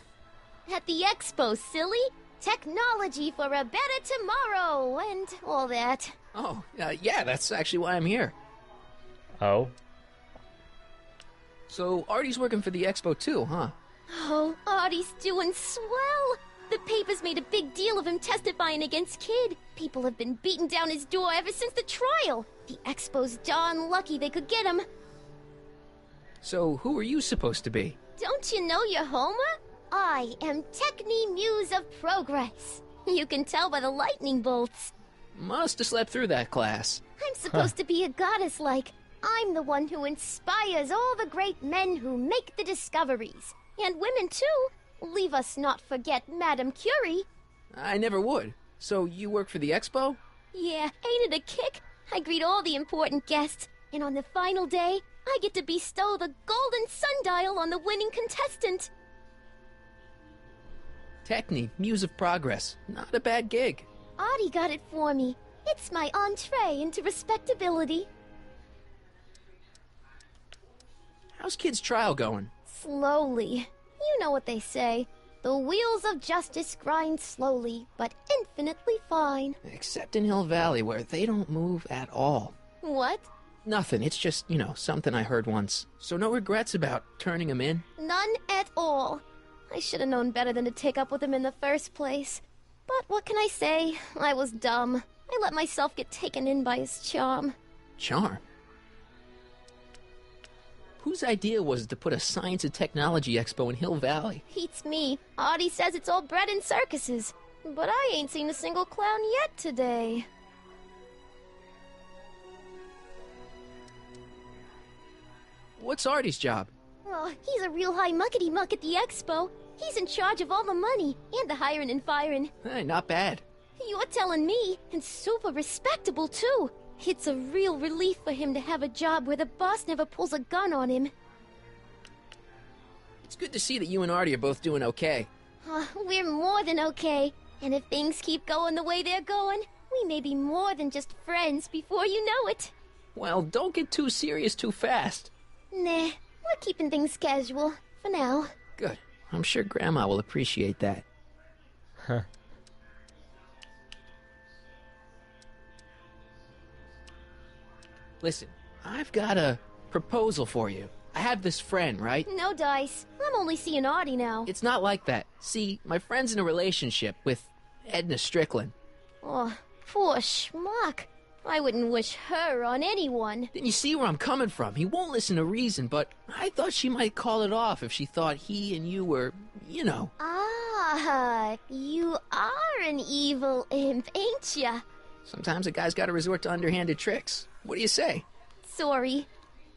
the expo, silly. Technology for a better tomorrow, and all that. Oh, yeah, that's actually why I'm here. Oh? So, Artie's working for the expo too, huh? Oh, Artie's doing swell. The papers made a big deal of him testifying against Kid. People have been beating down his door ever since the trial. The expo's darn lucky they could get him. So, who are you supposed to be? Don't you know your Homer? I am Techni Muse of Progress. You can tell by the lightning bolts. Must have slept through that class. I'm supposed to be a goddess like. I'm the one who inspires all the great men who make the discoveries. And women, too. Leave us not forget Madame Curie. I never would. So you work for the expo? Yeah, ain't it a kick? I greet all the important guests, and on the final day, I get to bestow the golden sundial on the winning contestant. Techne, Muse of Progress. Not a bad gig. Artie got it for me. It's my entree into respectability. How's Kid's trial going? Slowly. You know what they say. The wheels of justice grind slowly, but infinitely fine. Except in Hill Valley, where they don't move at all. What? Nothing. It's just, something I heard once. So no regrets about turning him in? None at all. I should have known better than to take up with him in the first place. But what can I say? I was dumb. I let myself get taken in by his charm. Charm? Whose idea was it to put a science and technology expo in Hill Valley? Beats me. Artie says it's all bred in circuses. But I ain't seen a single clown yet today. What's Artie's job? Oh, he's a real high muckety-muck at the expo. He's in charge of all the money, and the hiring and firing. Hey, not bad. You're telling me, and super respectable, too. It's a real relief for him to have a job where the boss never pulls a gun on him. It's good to see that you and Artie are both doing okay. We're more than okay. And if things keep going the way they're going, we may be more than just friends before you know it. Well, don't get too serious too fast. Nah, we're keeping things casual, for now. Good. I'm sure Grandma will appreciate that. Huh. Listen, I've got a proposal for you. I have this friend, right? No dice. I'm only seeing Artie now. It's not like that. See, my friend's in a relationship with Edna Strickland. Oh, poor schmuck. I wouldn't wish her on anyone. Then you see where I'm coming from. He won't listen to reason, but I thought she might call it off if she thought he and you were, Ah, you are an evil imp, ain't ya? Sometimes a guy's gotta resort to underhanded tricks. What do you say? Sorry.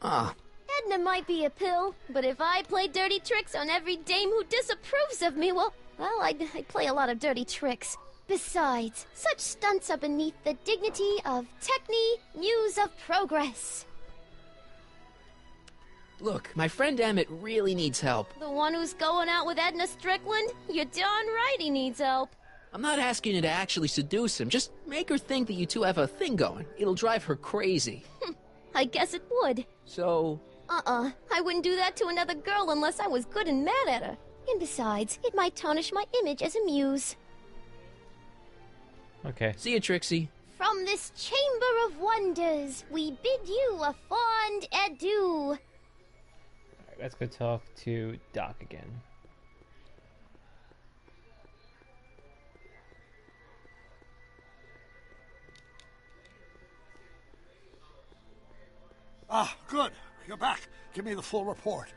Ah. Edna might be a pill, but if I play dirty tricks on every dame who disapproves of me, well, I'd play a lot of dirty tricks. Besides, such stunts are beneath the dignity of Techne, Muse of Progress. Look, my friend Emmett really needs help. The one who's going out with Edna Strickland? You're darn right he needs help. I'm not asking you to actually seduce him. Just make her think that you two have a thing going. It'll drive her crazy. I guess it would. So... I wouldn't do that to another girl unless I was good and mad at her. And besides, it might tarnish my image as a muse. Okay. See you, Trixie. From this chamber of wonders, we bid you a fond adieu. Alright, let's go talk to Doc again. Ah, good. You're back. Give me the full report.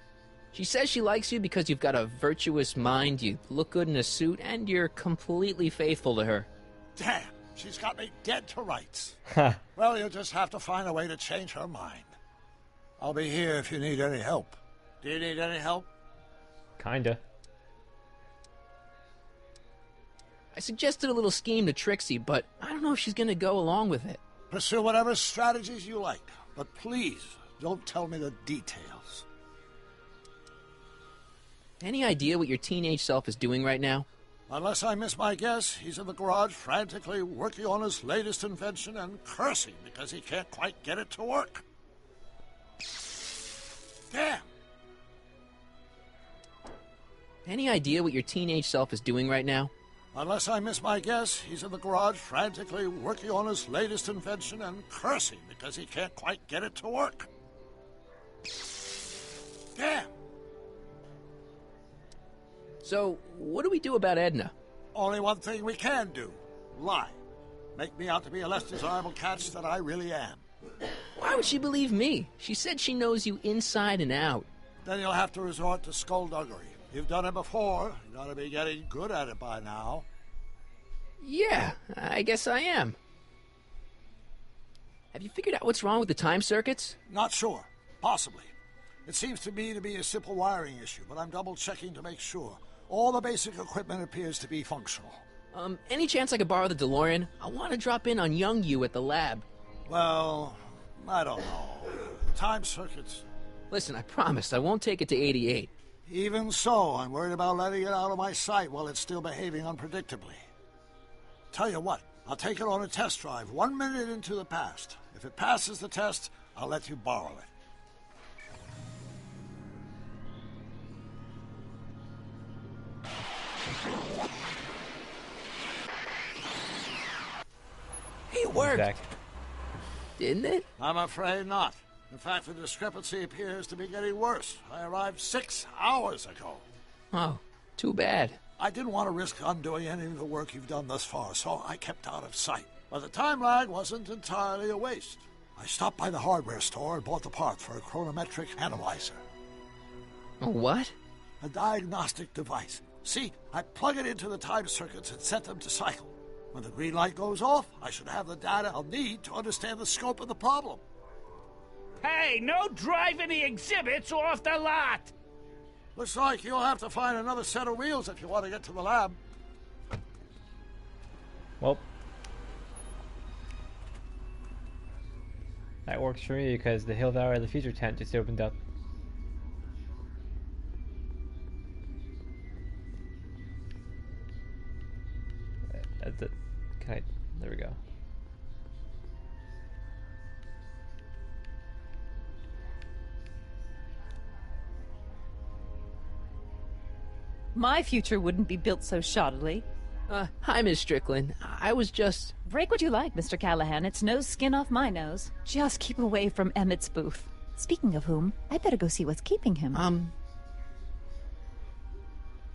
She says she likes you because you've got a virtuous mind, you look good in a suit, and you're completely faithful to her. Damn, she's got me dead to rights. Well, you'll just have to find a way to change her mind. I'll be here if you need any help. Do you need any help? Kinda. I suggested a little scheme to Trixie, but I don't know if she's gonna go along with it. Pursue whatever strategies you like, but please don't tell me the details. Any idea what your teenage self is doing right now? Unless I miss my guess, he's in the garage frantically working on his latest invention and cursing because he can't quite get it to work. Damn! Any idea what your teenage self is doing right now? Unless I miss my guess, he's in the garage frantically working on his latest invention and cursing because he can't quite get it to work. Damn! So, what do we do about Edna? Only one thing we can do. Lie. Make me out to be a less desirable catch than I really am. Why would she believe me? She said she knows you inside and out. Then you'll have to resort to skullduggery. You've done it before. You ought to be getting good at it by now. Yeah, I guess I am. Have you figured out what's wrong with the time circuits? Not sure. Possibly. It seems to me to be a simple wiring issue, but I'm double-checking to make sure. All the basic equipment appears to be functional. Any chance I could borrow the DeLorean? I want to drop in on young you at the lab. Well, I don't know. Time circuits. Listen, I promise I won't take it to 88. Even so, I'm worried about letting it out of my sight while it's still behaving unpredictably. Tell you what, I'll take it on a test drive 1 minute into the past. If it passes the test, I'll let you borrow it. It worked. Didn't it? I'm afraid not. In fact, the discrepancy appears to be getting worse. I arrived 6 hours ago. Oh, too bad. I didn't want to risk undoing any of the work you've done thus far, so I kept out of sight. But the time lag wasn't entirely a waste. I stopped by the hardware store and bought the part for a chronometric analyzer. A what? A diagnostic device. See, I plug it into the time circuits and set them to cycle. When the green light goes off, I should have the data I'll need to understand the scope of the problem. Hey, no driving the exhibits off the lot! Looks like you'll have to find another set of wheels if you want to get to the lab. Well, that works for me because the Hill Valley of the Future tent just opened up. That's it. Okay, there we go. My future wouldn't be built so shoddily. Hi, Miss Strickland. I was just... Break what you like, Mr. Callahan. It's no skin off my nose. Just keep away from Emmett's booth. Speaking of whom, I better go see what's keeping him.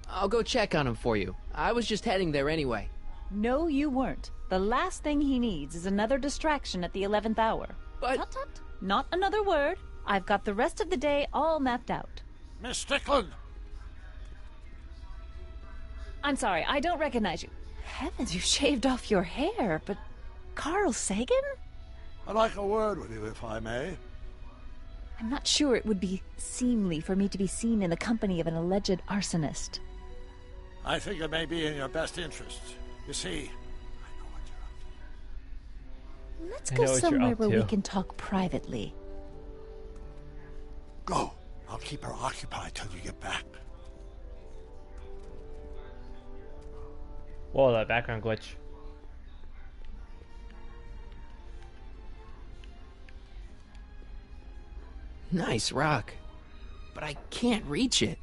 I'll go check on him for you. I was just heading there anyway. No, you weren't. The last thing he needs is another distraction at the 11th hour. But... Tut tut. Not another word. I've got the rest of the day all mapped out. Miss Strickland! I'm sorry, I don't recognize you. Heavens, you shaved off your hair, but... Carl Sagan? I'd like a word with you, if I may. I'm not sure it would be seemly for me to be seen in the company of an alleged arsonist. I think it may be in your best interests. You see, Let's go somewhere where we can talk privately. Go. I'll keep her occupied till you get back. Whoa, that background glitch. Nice rock. But I can't reach it.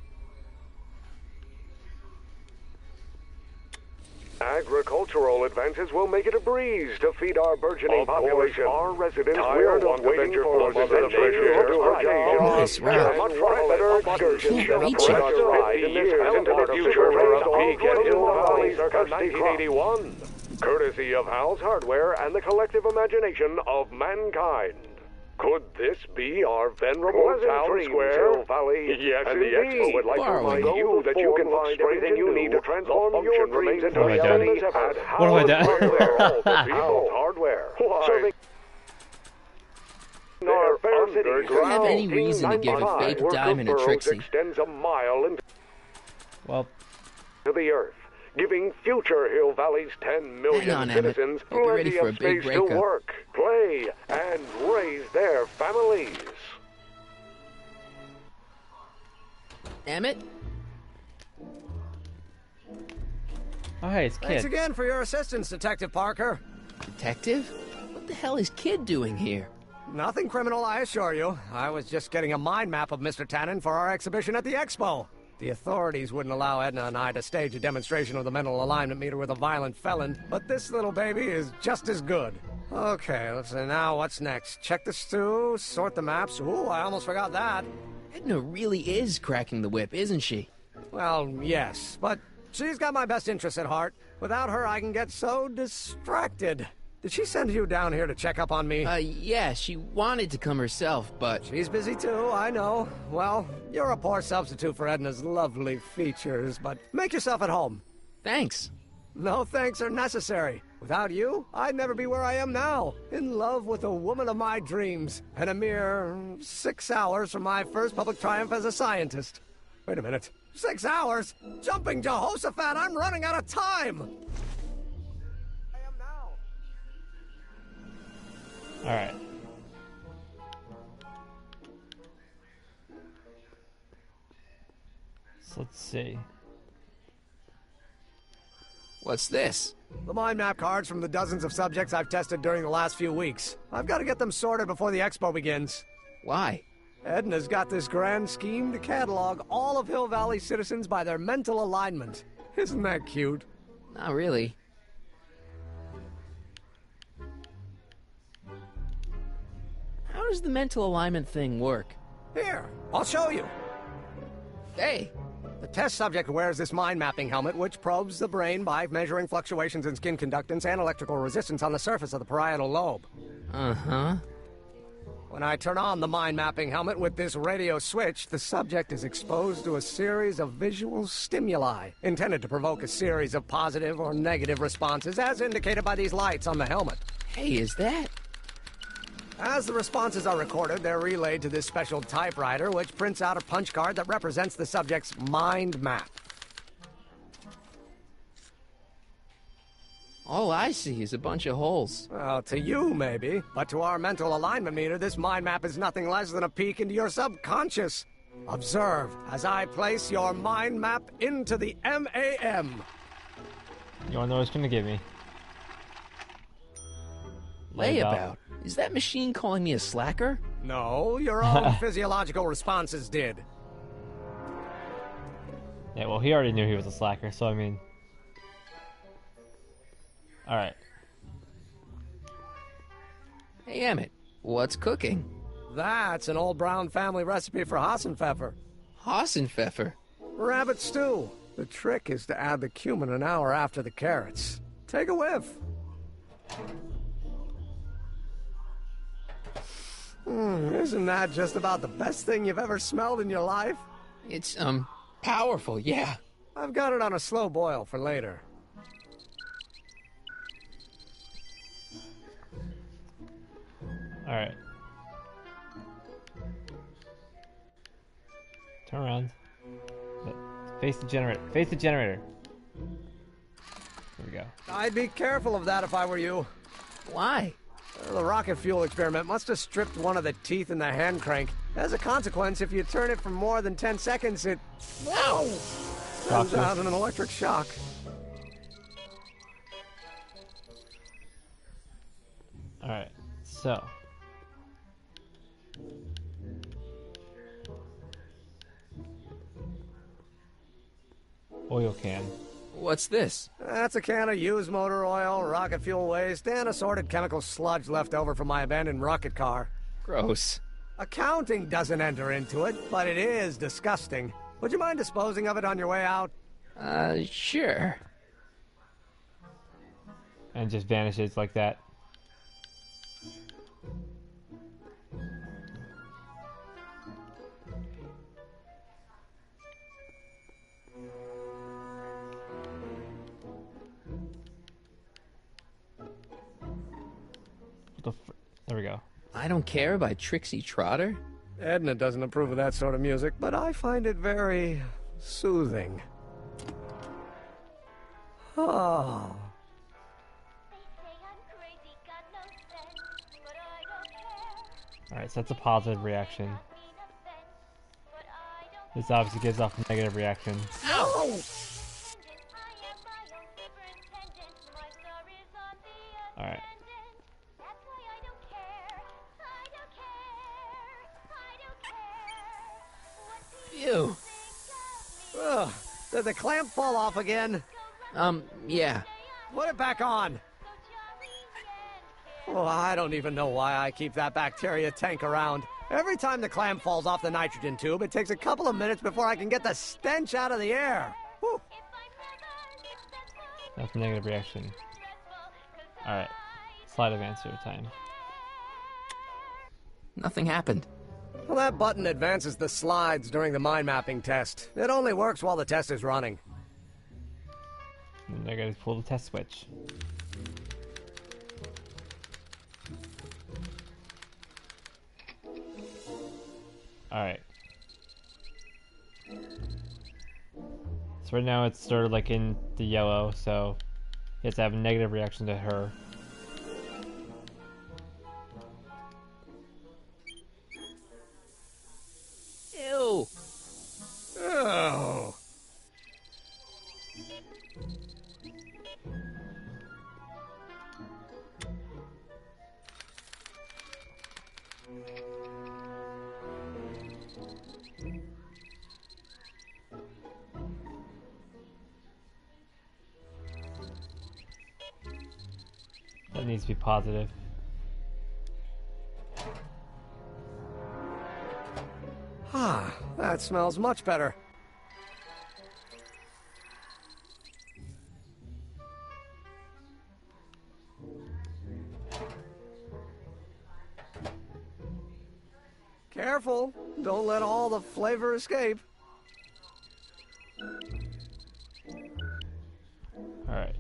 Agricultural advances will make it a breeze to feed our burgeoning population. Our residents tired of waiting for the fresh air to her job. Nice rock. Much better excursion than a private ride in this hell into the future for a peek at Hill Valley circa 1981. Courtesy of Hal's Hardware and the collective imagination of mankind. Could this be our venerable town square? Hill Valley. Yes, and the Expo would like to remind you that you can find everything you need to transform your dreams into reality at Hal's Hardware. Serving our fair city. I don't have any reason to give a fake diamond a Trixie. Extends a mile into the earth, giving future Hill Valley's 10 million citizens plenty of space to work, play, and raise their families. Emmett? Oh, hey, it's Kid. Thanks again for your assistance, Detective Parker. Detective? What the hell is Kid doing here? Nothing criminal, I assure you. I was just getting a mind map of Mr. Tannen for our exhibition at the Expo. The authorities wouldn't allow Edna and I to stage a demonstration of the mental alignment meter with a violent felon, but this little baby is just as good. Okay, let's see, now what's next? Check the stew, sort the maps. Ooh, I almost forgot that. Edna really is cracking the whip, isn't she? Well, yes, but she's got my best interests at heart. Without her, I can get so distracted. Did she send you down here to check up on me? Yeah, she wanted to come herself, but... She's busy too, I know. Well, you're a poor substitute for Edna's lovely features, but make yourself at home. Thanks. No thanks are necessary. Without you, I'd never be where I am now, in love with the woman of my dreams, and a mere 6 hours from my first public triumph as a scientist. Wait a minute. 6 hours? Jumping Jehoshaphat, I'm running out of time! I am now. Alright. So let's see. What's this? The mind map cards from the dozens of subjects I've tested during the last few weeks. I've got to get them sorted before the expo begins. Why? Edna's got this grand scheme to catalog all of Hill Valley citizens by their mental alignment. Isn't that cute? Not really. How does the mental alignment thing work? Here, I'll show you. Hey! The test subject wears this mind mapping helmet, which probes the brain by measuring fluctuations in skin conductance and electrical resistance on the surface of the parietal lobe. Uh-huh. When I turn on the mind mapping helmet with this radio switch, the subject is exposed to a series of visual stimuli, intended to provoke a series of positive or negative responses, as indicated by these lights on the helmet. Hey, is that... As the responses are recorded, they're relayed to this special typewriter, which prints out a punch card that represents the subject's mind map. All I see is a bunch of holes. Well, to you, maybe. But to our mental alignment meter, this mind map is nothing less than a peek into your subconscious. Observe as I place your mind map into the MAM. You wanna know what it's gonna give me? Layabout? Is that machine calling me a slacker? No, your own physiological responses did. Yeah, well, he already knew he was a slacker, so I mean... Alright. Hey, Emmett, what's cooking? That's an old Brown family recipe for Hassenpfeffer. Hassenpfeffer? Rabbit stew. The trick is to add the cumin an hour after the carrots. Take a whiff. Isn't that just about the best thing you've ever smelled in your life? It's, powerful, yeah. I've got it on a slow boil for later. Alright. Turn around. Face the generator. Face the generator. There we go. I'd be careful of that if I were you. Why? The rocket fuel experiment must have stripped one of the teeth in the hand crank. As a consequence, if you turn it for more than 10 seconds, it... Ow! Sends out an electric shock. Alright, so... Oil can. What's this? That's a can of used motor oil, rocket fuel waste, and assorted chemical sludge left over from my abandoned rocket car. Gross. Accounting doesn't enter into it, but it is disgusting. Would you mind disposing of it on your way out? Sure. And just vanishes like that. There we go. I Don't Care by Trixie Trotter? Edna doesn't approve of that sort of music, but I find it very soothing. Oh. Alright, so that's a positive reaction. This obviously gives off a negative reaction. Ow! Alright. Ew. Ugh. Did the clamp fall off again? Yeah. Put it back on. Oh, I don't even know why I keep that bacteria tank around. Every time the clamp falls off the nitrogen tube, it takes a couple of minutes before I can get the stench out of the air. Whew. That's a negative reaction. Alright. Slide of answer time. Nothing happened. Well, that button advances the slides during the mind mapping test. It only works while the test is running. And they're going to pull the test switch. Alright. So right now it's sort of like in the yellow, so he has to have a negative reaction to her. Ew! Oh. That needs to be positive. Ah, that smells much better. Careful, don't let all the flavor escape. Alright.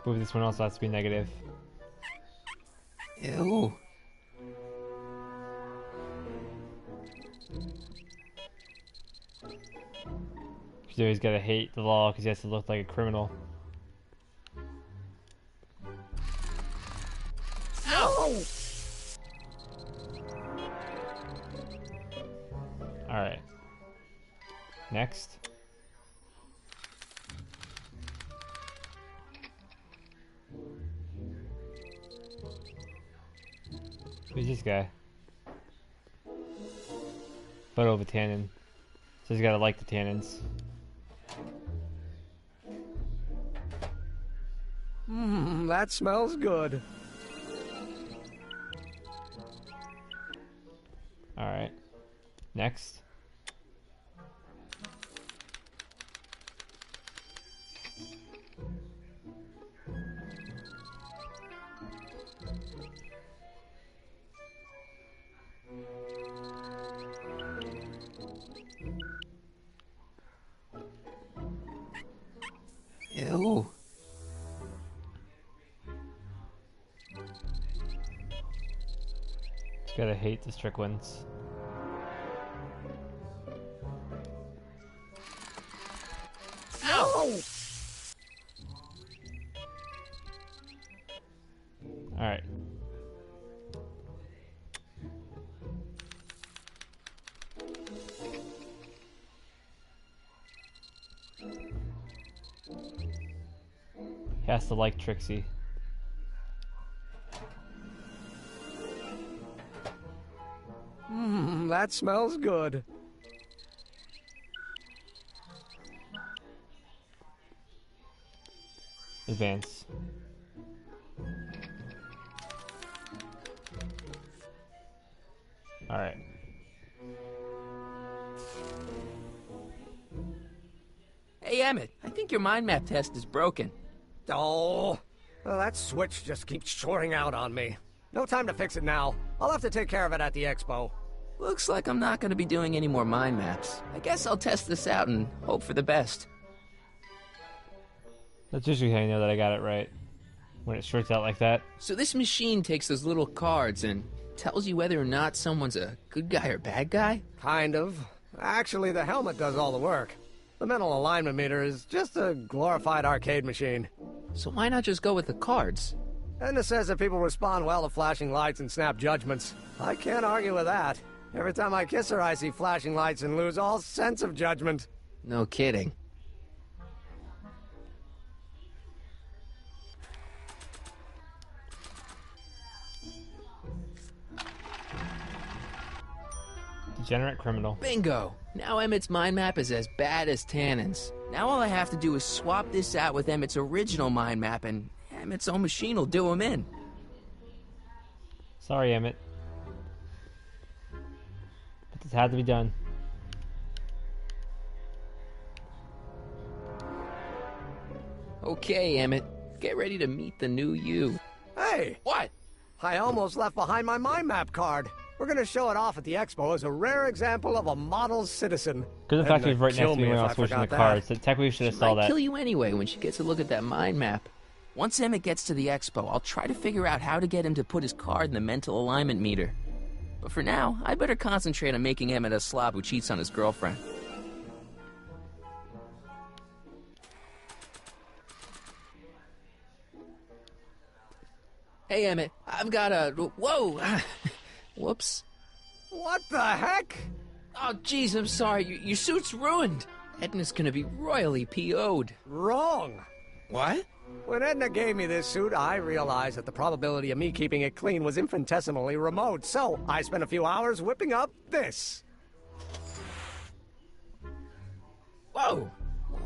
Believe this one also has to be negative. Ew. He's always gotta hate the law because he has to look like a criminal. Ow! Alright. Next. Who's this guy? Photo of a tannin. So he's gotta like the tannins. Mmm, that smells good. Alright. Next. Ew. He's gotta hate the Stricklands. Ow! Alright. He has to like Trixie. Mmm, that smells good. Advance. Alright. Hey, Emmett, I think your mind map test is broken. Oh, well, that switch just keeps shorting out on me. No time to fix it now. I'll have to take care of it at the expo. Looks like I'm not going to be doing any more mind maps. I guess I'll test this out and hope for the best. That's usually how you know that I got it right. When it shorts out like that. So this machine takes those little cards and tells you whether or not someone's a good guy or bad guy? Kind of. Actually, the helmet does all the work. The mental alignment meter is just a glorified arcade machine. So why not just go with the cards? Edna says that people respond well to flashing lights and snap judgments. I can't argue with that. Every time I kiss her, I see flashing lights and lose all sense of judgment. No kidding. Degenerate criminal. Bingo! Now Emmett's mind map is as bad as Tannen's. Now all I have to do is swap this out with Emmett's original mind map and Emmett's own machine will do him in. Sorry, Emmett. But this had to be done. Okay, Emmett. Get ready to meet the new you. Hey! What? I almost left behind my mind map card. We're gonna show it off at the expo as a rare example of a model citizen. Because the fact he Edna was right next kill to me me when if I was I switching the forgot cards. that. So technically we should have She saw might that. kill you anyway when she gets a look at that mind map. Once Emmett gets to the expo, I'll try to figure out how to get him to put his card in the mental alignment meter. But for now, I better concentrate on making Emmett a slob who cheats on his girlfriend. Hey, Emmett, I've got a... Whoa! Whoops. What the heck? Oh, jeez, I'm sorry. Your suit's ruined. Edna's gonna be royally PO'd. Wrong. What? When Edna gave me this suit, I realized that the probability of me keeping it clean was infinitesimally remote, so I spent a few hours whipping up this. Whoa!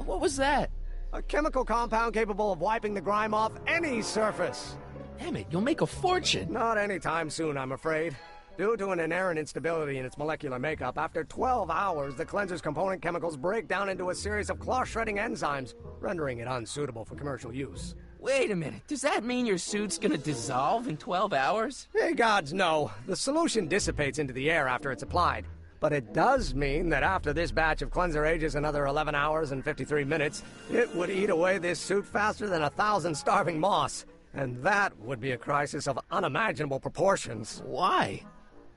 What was that? A chemical compound capable of wiping the grime off any surface. Emmett, you'll make a fortune. Not anytime soon, I'm afraid. Due to an inherent instability in its molecular makeup, after 12 hours, the cleanser's component chemicals break down into a series of cloth-shredding enzymes, rendering it unsuitable for commercial use. Wait a minute. Does that mean your suit's gonna dissolve in 12 hours? Hey, gods, no. The solution dissipates into the air after it's applied. But it does mean that after this batch of cleanser ages another 11 hours and 53 minutes, it would eat away this suit faster than 1,000 starving moths. And that would be a crisis of unimaginable proportions. Why?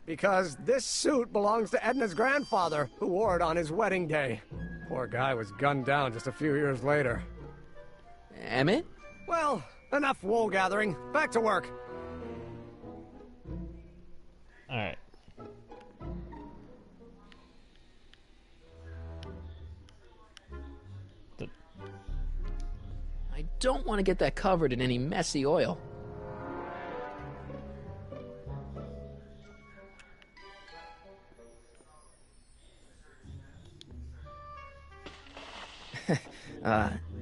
Because this suit belongs to Edna's grandfather, who wore it on his wedding day. Poor guy was gunned down just a few years later. Emmett? Well, enough wool gathering. Back to work. Alright. I don't want to get that covered in any messy oil.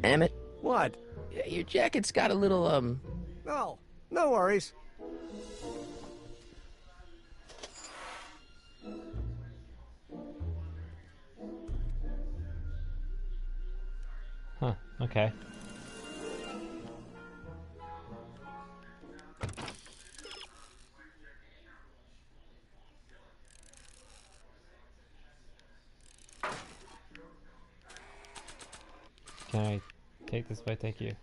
Emmett? What? Your jacket's got a little, No, no worries. Huh, okay. Can I take this way? Thank you.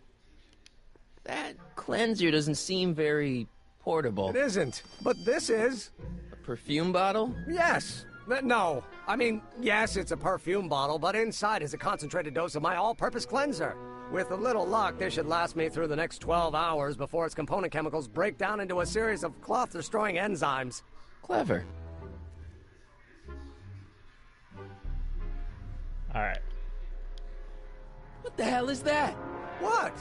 That cleanser doesn't seem very portable. It isn't, but this is. A perfume bottle? Yes. No. I mean, yes, it's a perfume bottle, but inside is a concentrated dose of my all-purpose cleanser. With a little luck, this should last me through the next 12 hours before its component chemicals break down into a series of cloth-destroying enzymes. Clever. Alright. What the hell is that? What?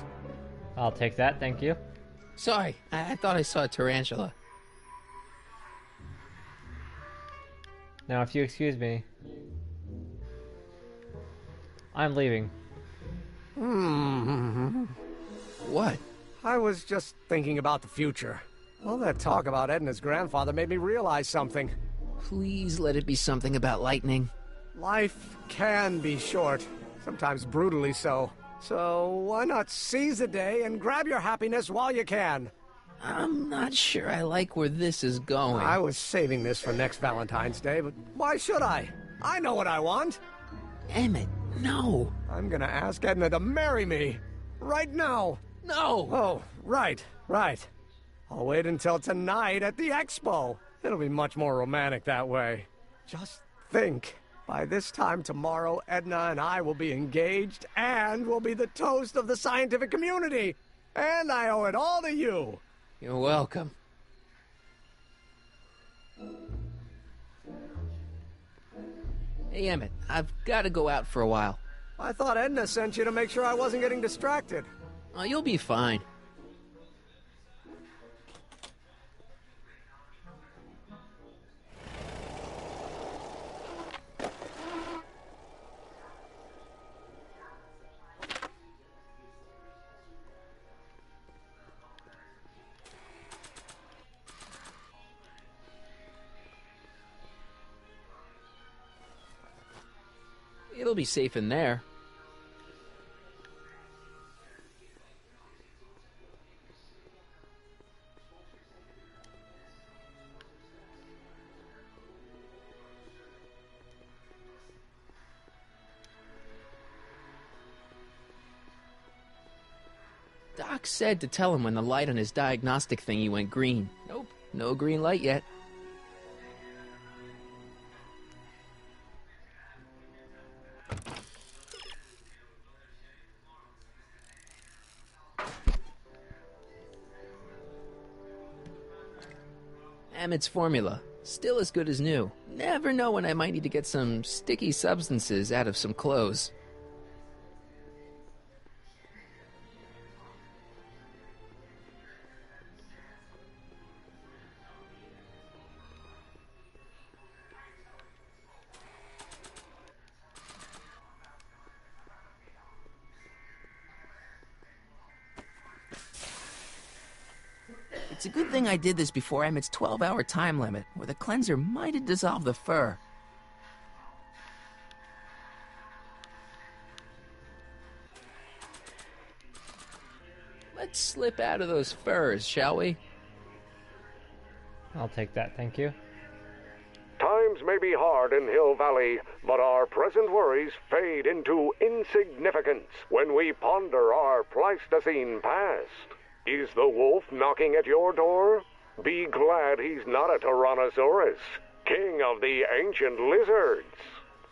I'll take that, thank you. Sorry, I thought I saw a tarantula. Now, if you excuse me, I'm leaving. What? I was just thinking about the future. All that talk about Edna's grandfather made me realize something. Please let it be something about lightning. Life can be short, sometimes brutally so. So why not seize the day and grab your happiness while you can? I'm not sure I like where this is going. I was saving this for next Valentine's Day, but why should I? I know what I want. Emmett, no. I'm gonna ask Edna to marry me. Right now. No. Oh, right. I'll wait until tonight at the expo. It'll be much more romantic that way. Just think. By this time tomorrow, Edna and I will be engaged and will be the toast of the scientific community. And I owe it all to you. You're welcome. Hey, Emmett, I've got to go out for a while. I thought Edna sent you to make sure I wasn't getting distracted. Oh, you'll be fine. It'll be safe in there. Doc said to tell him when the light on his diagnostic thingy went green. Nope, no green light yet. Emmett's formula. Still as good as new. Never know when I might need to get some sticky substances out of some clothes. It's a good thing I did this before Emmett's 12-hour time limit, or the cleanser might have dissolved the fur. Let's slip out of those furs, shall we? I'll take that, thank you. Times may be hard in Hill Valley, but our present worries fade into insignificance when we ponder our Pleistocene past. Is the wolf knocking at your door? Be glad he's not a Tyrannosaurus, king of the ancient lizards.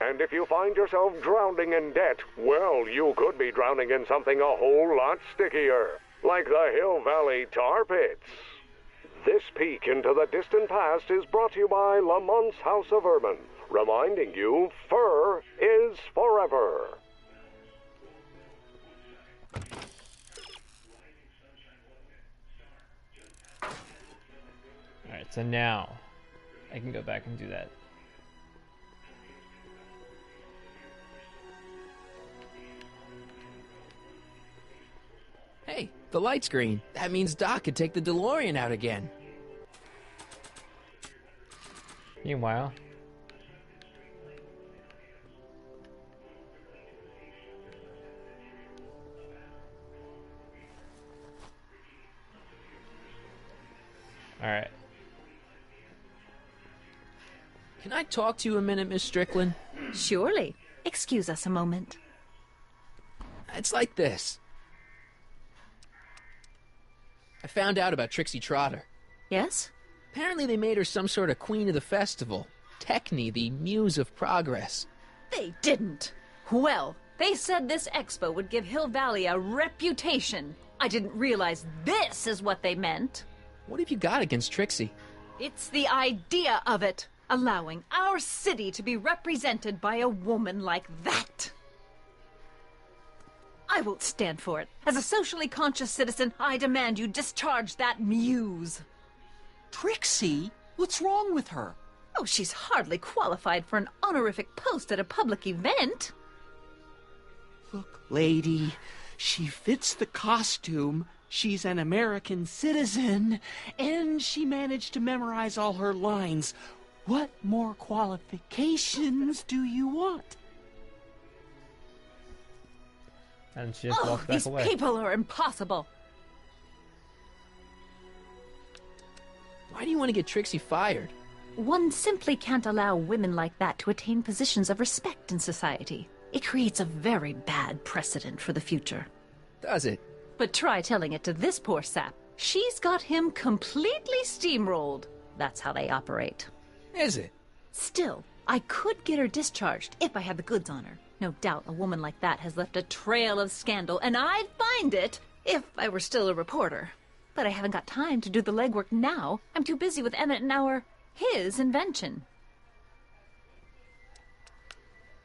And if you find yourself drowning in debt, well, you could be drowning in something a whole lot stickier, like the Hill Valley tar pits. This peek into the distant past is brought to you by Lamont's House of Urban, reminding you fur is forever. Alright, so now I can go back and do that. Hey, the light's green. That means Doc could take the DeLorean out again. Meanwhile, alright. Can I talk to you a minute, Miss Strickland? Surely. Excuse us a moment. It's like this. I found out about Trixie Trotter. Yes? Apparently they made her some sort of queen of the festival. Techne, the muse of progress. They didn't. Well, they said this expo would give Hill Valley a reputation. I didn't realize this is what they meant. What have you got against Trixie? It's the idea of it. Allowing our city to be represented by a woman like that. I won't stand for it. As a socially conscious citizen, I demand you discharge that muse. Trixie? What's wrong with her? Oh, she's hardly qualified for an honorific post at a public event. Look, lady, she fits the costume. She's an American citizen, and she managed to memorize all her lines. What more qualifications do you want? And she just walked back these away. People are impossible. Why do you want to get Trixie fired? One simply can't allow women like that to attain positions of respect in society. It creates a very bad precedent for the future. Does it? But try telling it to this poor sap. She's got him completely steamrolled. That's how they operate. Is it? Still, I could get her discharged if I had the goods on her. No doubt a woman like that has left a trail of scandal, and I'd find it if I were still a reporter. But I haven't got time to do the legwork now. I'm too busy with Emmett and his invention.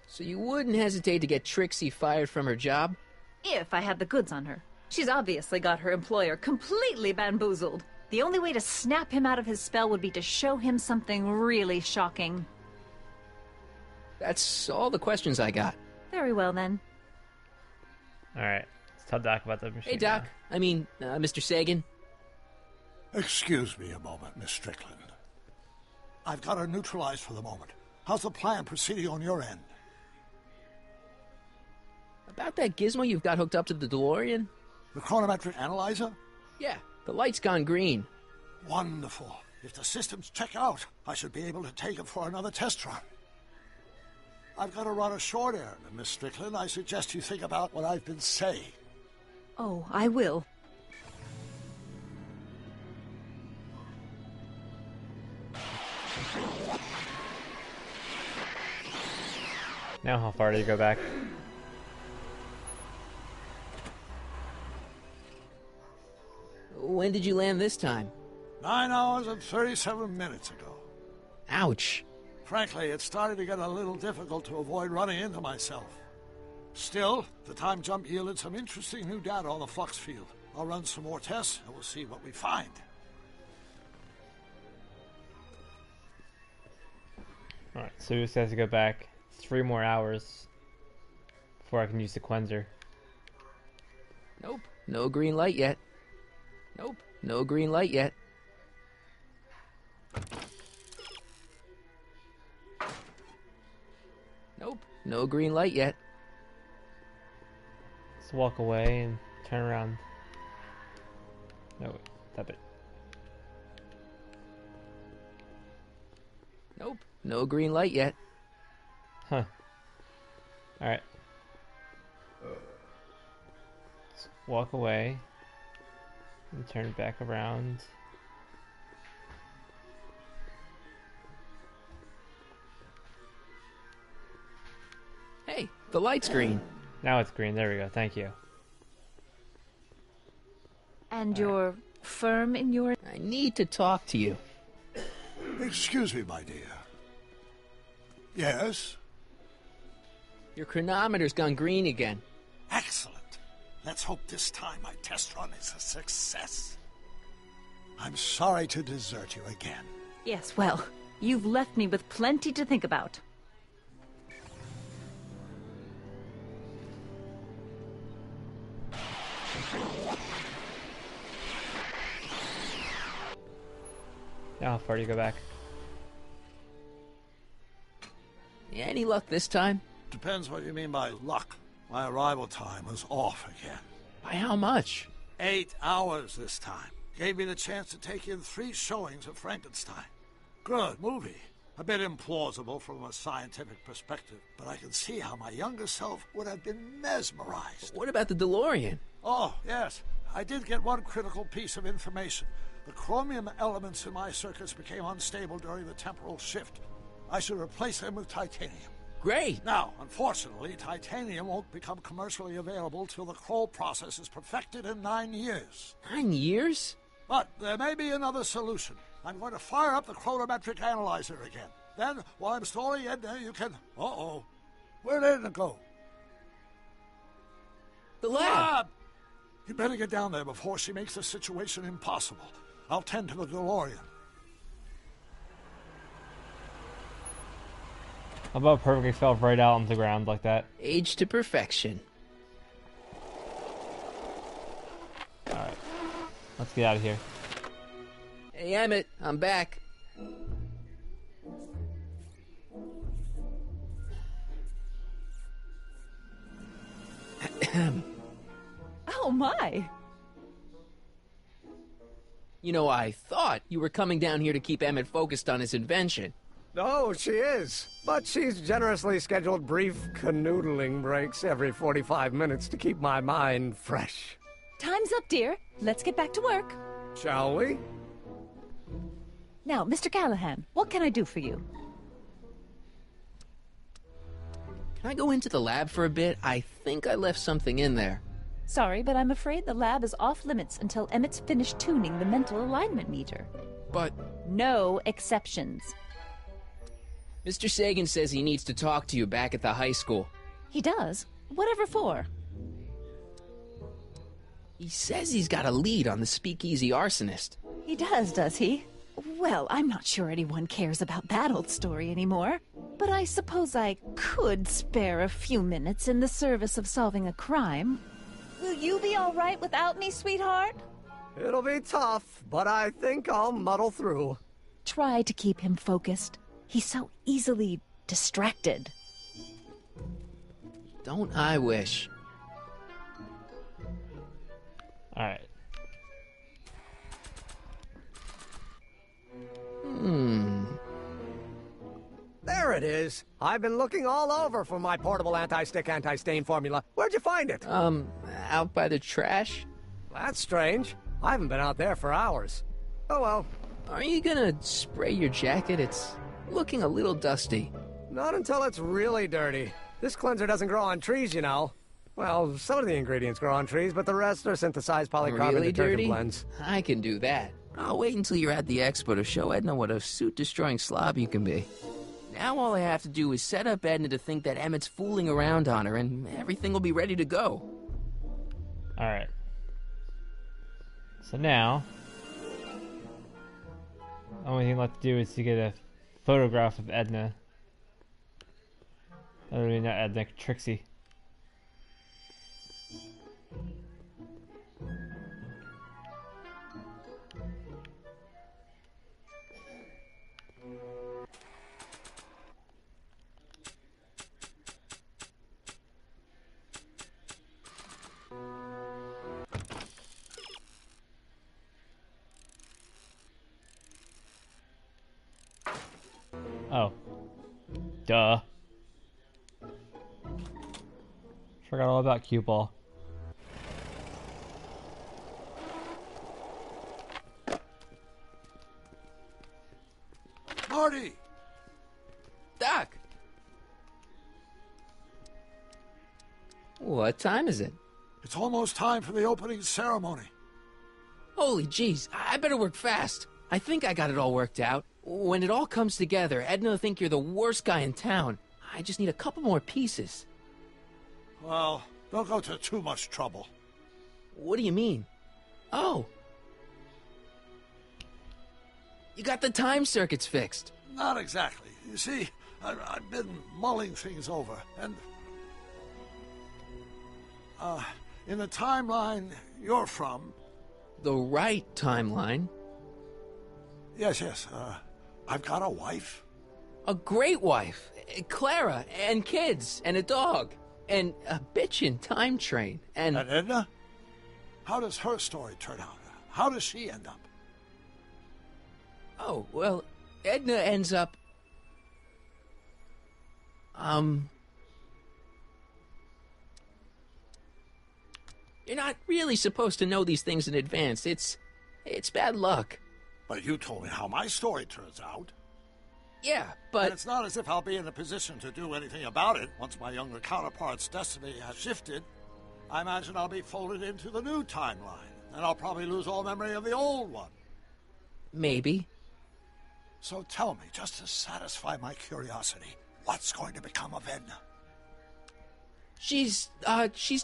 So you wouldn't hesitate to get Trixie fired from her job? If I had the goods on her. She's obviously got her employer completely bamboozled. The only way to snap him out of his spell would be to show him something really shocking. That's all the questions I got. Very well, then. Alright, let's tell Doc about the machine. Hey, Doc. I mean, Mr. Sagan. Excuse me a moment, Miss Strickland. I've got her neutralized for the moment. How's the plan proceeding on your end? About that gizmo you've got hooked up to the DeLorean? The chronometric analyzer? Yeah, the light's gone green. Wonderful. If the systems check out, I should be able to take it for another test run. I've got to run a short errand, Miss Strickland. I suggest you think about what I've been saying. Oh, I will. Now how far do you go back? When did you land this time? 9 hours and 37 minutes ago. Ouch. Frankly, it started to get a little difficult to avoid running into myself. Still, the time jump yielded some interesting new data on the flux field. I'll run some more tests, and we'll see what we find. Alright, so we just have to go back 3 more hours before I can use the cleanser. Nope. No green light yet. Nope. No green light yet. Nope. No green light yet. Let's walk away and turn around. No, wait. Tap it. Nope. No green light yet. Huh. Alright. Let's walk away and turn back around. Hey, the light's green. Now it's green. There we go. Thank you. And you're firm in your... I need to talk to you. Excuse me, my dear. Yes? Your chronometer's gone green again. Excellent. Let's hope this time my test run is a success. I'm sorry to desert you again. Yes, well, you've left me with plenty to think about. Now how far do you go back? Any luck this time? Depends what you mean by luck. My arrival time was off again. By how much? 8 hours this time. Gave me the chance to take in 3 showings of Frankenstein. Good movie. A bit implausible from a scientific perspective, but I can see how my younger self would have been mesmerized. What about the DeLorean? Oh, yes. I did get one critical piece of information. The chromium elements in my circuits became unstable during the temporal shift. I should replace them with titanium. Great! Now, unfortunately, titanium won't become commercially available till the Kroll process is perfected in 9 years. 9 years? But there may be another solution. I'm going to fire up the chronometric analyzer again. Then, while I'm stalling Edna, you can... Uh-oh. Where'd Edna go? The lab! You better get down there before she makes the situation impossible. I'll tend to the DeLorean. How about perfectly fell right out on the ground like that? Age to perfection. Alright. Let's get out of here. Hey, Emmett, I'm back. Oh, my. You know, I thought you were coming down here to keep Emmett focused on his invention. Oh, she is. But she's generously scheduled brief canoodling breaks every 45 minutes to keep my mind fresh. Time's up, dear. Let's get back to work. Shall we? Now, Mr. Callahan, what can I do for you? Can I go into the lab for a bit? I think I left something in there. Sorry, but I'm afraid the lab is off limits until Emmett's finished tuning the mental alignment meter. But... No exceptions. Mr. Sagan says he needs to talk to you back at the high school. He does? Whatever for? He says he's got a lead on the speakeasy arsonist. He does he? Well, I'm not sure anyone cares about that old story anymore. But I suppose I could spare a few minutes in the service of solving a crime. Will you be all right without me, sweetheart? It'll be tough, but I think I'll muddle through. Try to keep him focused. He's so easily distracted. Don't I wish? Alright. There it is. I've been looking all over for my portable anti-stick, anti-stain formula. Where'd you find it? Out by the trash. That's strange. I haven't been out there for hours. Oh well. Are you gonna spray your jacket? It's looking a little dusty. Not until it's really dirty. This cleanser doesn't grow on trees, you know. Well, some of the ingredients grow on trees, but the rest are synthesized polycarbonate Really detergent dirty? blends. I can do that. I'll wait until you're at the expo to show Edna what a suit-destroying slob you can be. Now all I have to do is set up Edna to think that Emmett's fooling around on her, and everything will be ready to go. Alright. So now, the only thing left to do is to get a photograph of Edna. I mean, not Edna, Trixie. Oh. Duh. Forgot all about cue ball. Marty! Doc! What time is it? It's almost time for the opening ceremony. Holy jeez, I better work fast. I think I got it all worked out. When it all comes together, Edna will think you're the worst guy in town. I just need a couple more pieces. Well, don't go to too much trouble. What do you mean? Oh. You got the time circuits fixed. Not exactly. You see, I've been mulling things over, and... in the timeline you're from... The right timeline? Yes, I've got a wife. A great wife. Clara, and kids, and a dog, and a bitchin' time train, and... And Edna? How does her story turn out? How does she end up? Oh, well, Edna ends up... You're not really supposed to know these things in advance. It's bad luck. But you told me how my story turns out. Yeah, but... And it's not as if I'll be in a position to do anything about it once my younger counterpart's destiny has shifted. I imagine I'll be folded into the new timeline, and I'll probably lose all memory of the old one. Maybe. So tell me, just to satisfy my curiosity, what's going to become of Edna? She's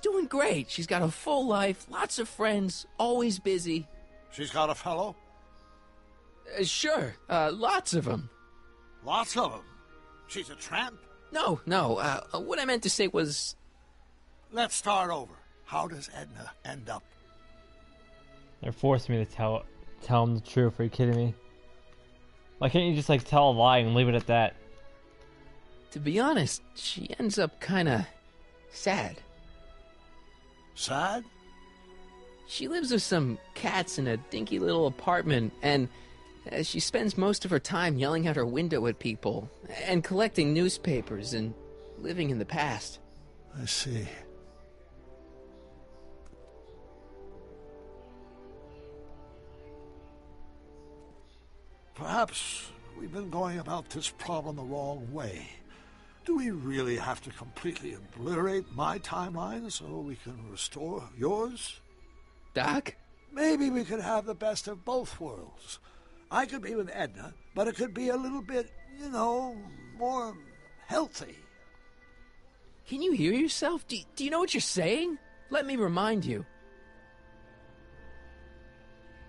doing great. She's got a full life, lots of friends, always busy. She's got a fellow? Sure, lots of them. Lots of them? She's a tramp? No, what I meant to say was... Let's start over. How does Edna end up? They're forcing me to tell them the truth. Are you kidding me? Why can't you just, like, tell a lie and leave it at that? To be honest, she ends up kinda... sad. Sad? She lives with some cats in a dinky little apartment, and she spends most of her time yelling out her window at people, and collecting newspapers, and living in the past. I see. Perhaps we've been going about this problem the wrong way. Do we really have to completely obliterate my timeline so we can restore yours? Doc? Maybe we could have the best of both worlds. I could be with Edna, but it could be a little bit, you know, more healthy. Can you hear yourself? Do you know what you're saying? Let me remind you.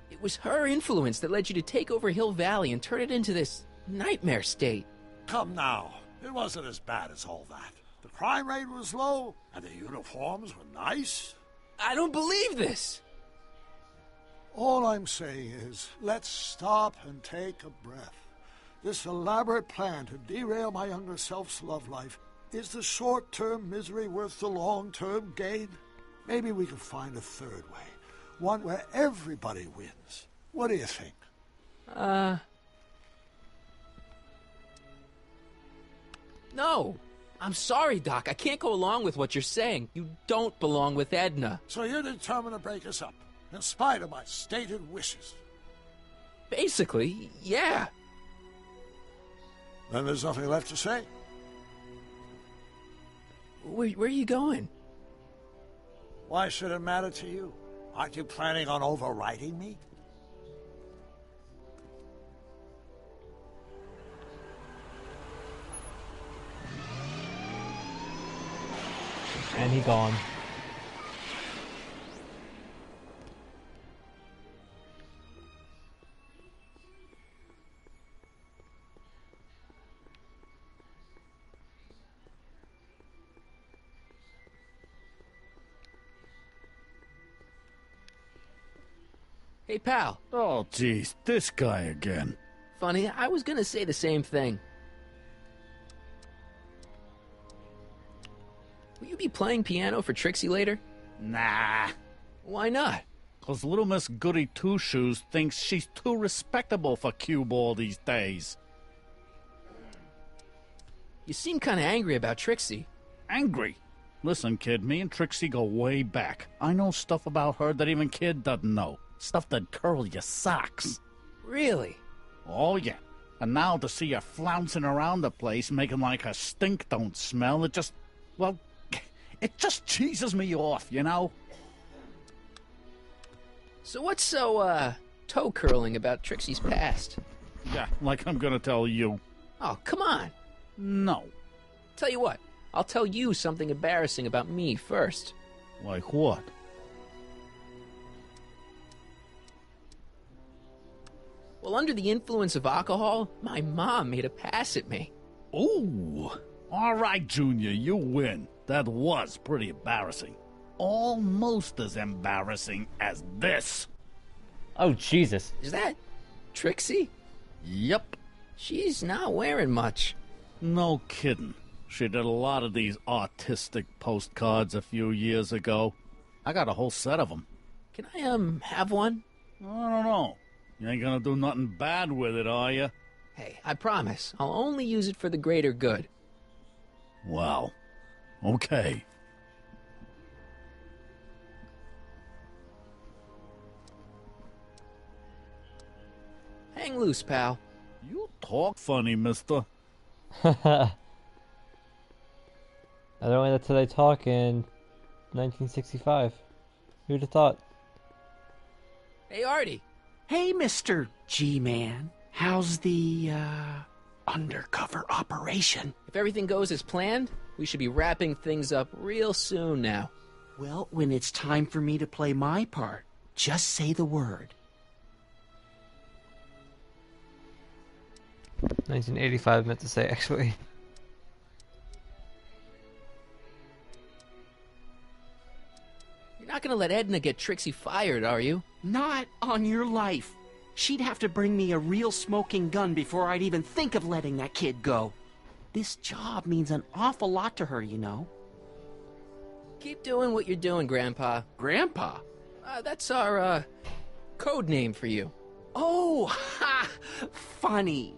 It was her influence that led you to take over Hill Valley and turn it into this nightmare state. Come now. It wasn't as bad as all that. The crime rate was low, and the uniforms were nice. I don't believe this! All I'm saying is, let's stop and take a breath. This elaborate plan to derail my younger self's love life, is the short-term misery worth the long-term gain? Maybe we could find a third way. One where everybody wins. What do you think? No. I'm sorry, Doc. I can't go along with what you're saying. You don't belong with Edna. So you're determined to break us up, in spite of my stated wishes? Basically, yeah. Then there's nothing left to say. Where are you going? Why should it matter to you? Aren't you planning on overriding me? And he gone. Hey, pal. Oh, geez, this guy again. Funny, I was gonna say the same thing. Will you be playing piano for Trixie later? Nah. Why not? 'Cause little Miss Goody Two-Shoes thinks she's too respectable for cue ball these days. You seem kind of angry about Trixie. Angry? Listen, kid, me and Trixie go way back. I know stuff about her that even Kid doesn't know. Stuff that curl your socks. Really? Oh, yeah. And now to see her flouncing around the place, making like her stink don't smell, it just cheeses me off, you know? So what's so, toe-curling about Trixie's past? Yeah, like I'm gonna tell you. Oh, come on. No. Tell you what, I'll tell you something embarrassing about me first. Like what? Well, under the influence of alcohol, my mom made a pass at me. Ooh. All right, Junior, you win. That was pretty embarrassing. Almost as embarrassing as this. Oh, Jesus. Is that Trixie? Yep. She's not wearing much. No kidding. She did a lot of these artistic postcards a few years ago. I got a whole set of them. Can I, have one? I don't know. You ain't gonna do nothing bad with it, are you? Hey, I promise. I'll only use it for the greater good. Well, okay. Hang loose, pal. You talk funny, mister. I don't know that's how they talk in 1965. Who'd have thought? Hey, Artie. Hey, Mr. G-Man. How's the, undercover operation? If everything goes as planned, we should be wrapping things up real soon now. Well, when it's time for me to play my part, just say the word. 1985 meant to say, actually. You're not gonna let Edna get Trixie fired, are you? Not on your life. She'd have to bring me a real smoking gun before I'd even think of letting that kid go. This job means an awful lot to her, you know. Keep doing what you're doing, Grandpa. Grandpa? That's our, code name for you. Oh, ha! Funny.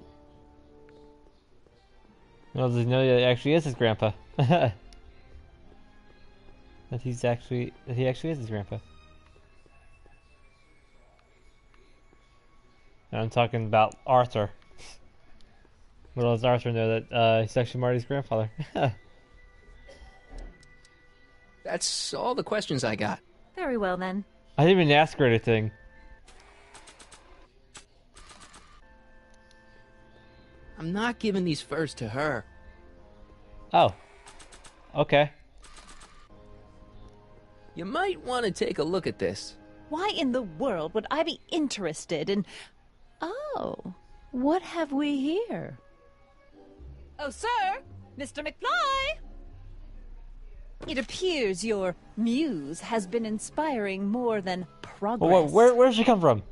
Well, does he know that it actually is his grandpa? that he actually is his grandpa. And I'm talking about Arthur. Little does Arthur know that he's actually Marty's grandfather. That's all the questions I got. Very well, then. I didn't even ask her anything. I'm not giving these furs to her. Oh. Okay. You might want to take a look at this. Why in the world would I be interested in... Oh, what have we here? Oh, sir! Mr. McFly! It appears your muse has been inspiring more than progress. Well, where does she come from?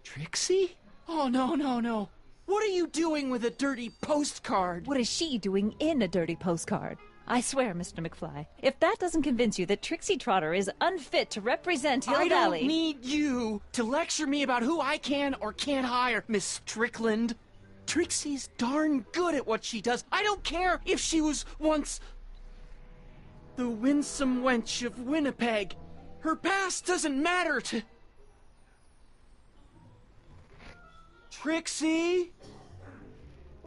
Trixie? Oh, no, no, no. What are you doing with a dirty postcard? What is she doing in a dirty postcard? I swear, Mr. McFly, if that doesn't convince you that Trixie Trotter is unfit to represent Hill Valley... I don't need you to lecture me about who I can or can't hire, Miss Strickland. Trixie's darn good at what she does. I don't care if she was once the winsome wench of Winnipeg. Her past doesn't matter to... Trixie?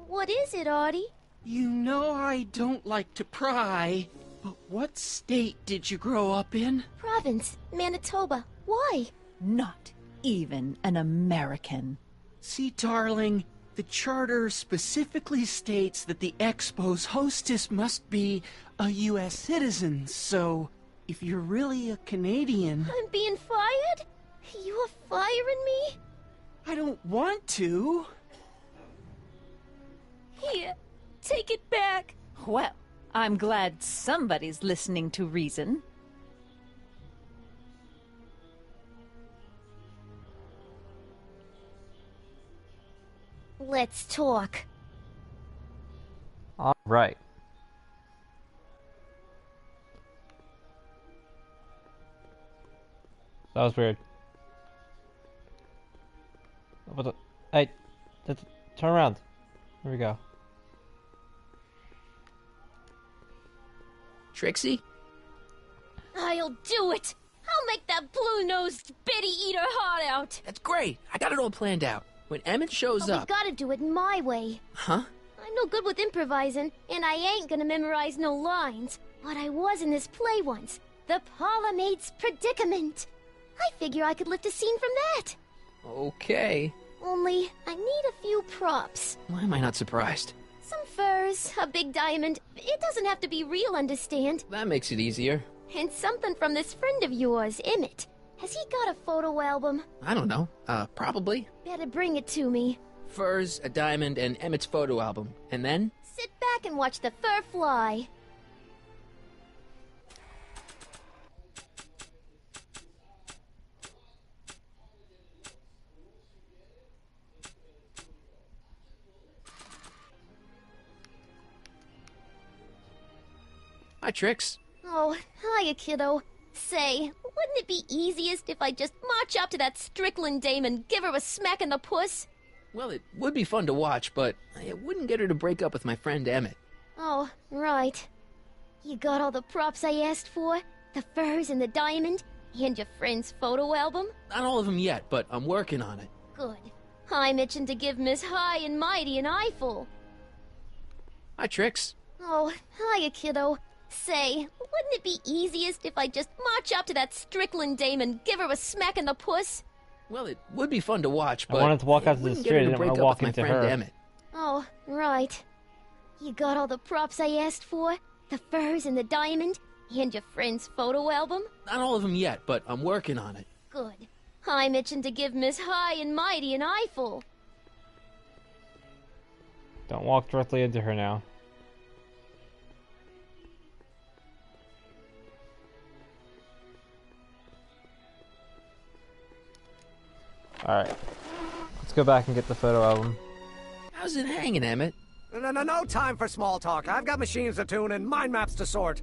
What is it, Artie? You know I don't like to pry. But what state did you grow up in? Province, Manitoba. Why? Not even an American. See, darling, the charter specifically states that the Expo's hostess must be a U.S. citizen, so if you're really a Canadian... I'm being fired? You're firing me? I don't want to. Here, take it back. Well, I'm glad somebody's listening to reason. Let's talk. All right. That was weird. What the? Hey, turn around. Here we go. Trixie? I'll do it. I'll make that blue-nosed bitty eat her heart out. That's great. I got it all planned out. When Emmett shows But up... we gotta do it my way. Huh? I'm no good with improvising, and I ain't gonna memorize no lines. But I was in this play once. The Parlourmaid's Predicament. I figure I could lift a scene from that. Okay. Only, I need a few props. Why am I not surprised? Some furs, a big diamond. It doesn't have to be real, understand? That makes it easier. And something from this friend of yours, Emmett. Has he got a photo album? I don't know. Probably. Better bring it to me. Furs, a diamond, and Emmett's photo album. And then? Sit back and watch the fur fly. Hi, Trix. Oh, hiya, kiddo. Say, wouldn't it be easiest if I just march up to that Strickland dame and give her a smack in the puss? Well, it would be fun to watch, but it wouldn't get her to break up with my friend Emmett. Oh, right. You got all the props I asked for? The furs and the diamond? And your friend's photo album? Not all of them yet, but I'm working on it. Good. I'm itching to give Miss High and Mighty an eyeful. Hi, Trix. Oh, hiya, kiddo. Say, wouldn't it be easiest if I just march up to that Strickland dame and give her a smack in the puss? Well, it would be fun to watch, but I wanted to walk out to the street. I didn't want to walk into her. Emmett. Oh, right. You got all the props I asked for? The furs and the diamond? And your friend's photo album? Not all of them yet, but I'm working on it. Good. I'm itching to give Miss High and Mighty an eyeful. Don't walk directly into her now. Alright. Let's go back and get the photo album. How's it hanging, Emmett? No time for small talk. I've got machines to tune and mind maps to sort.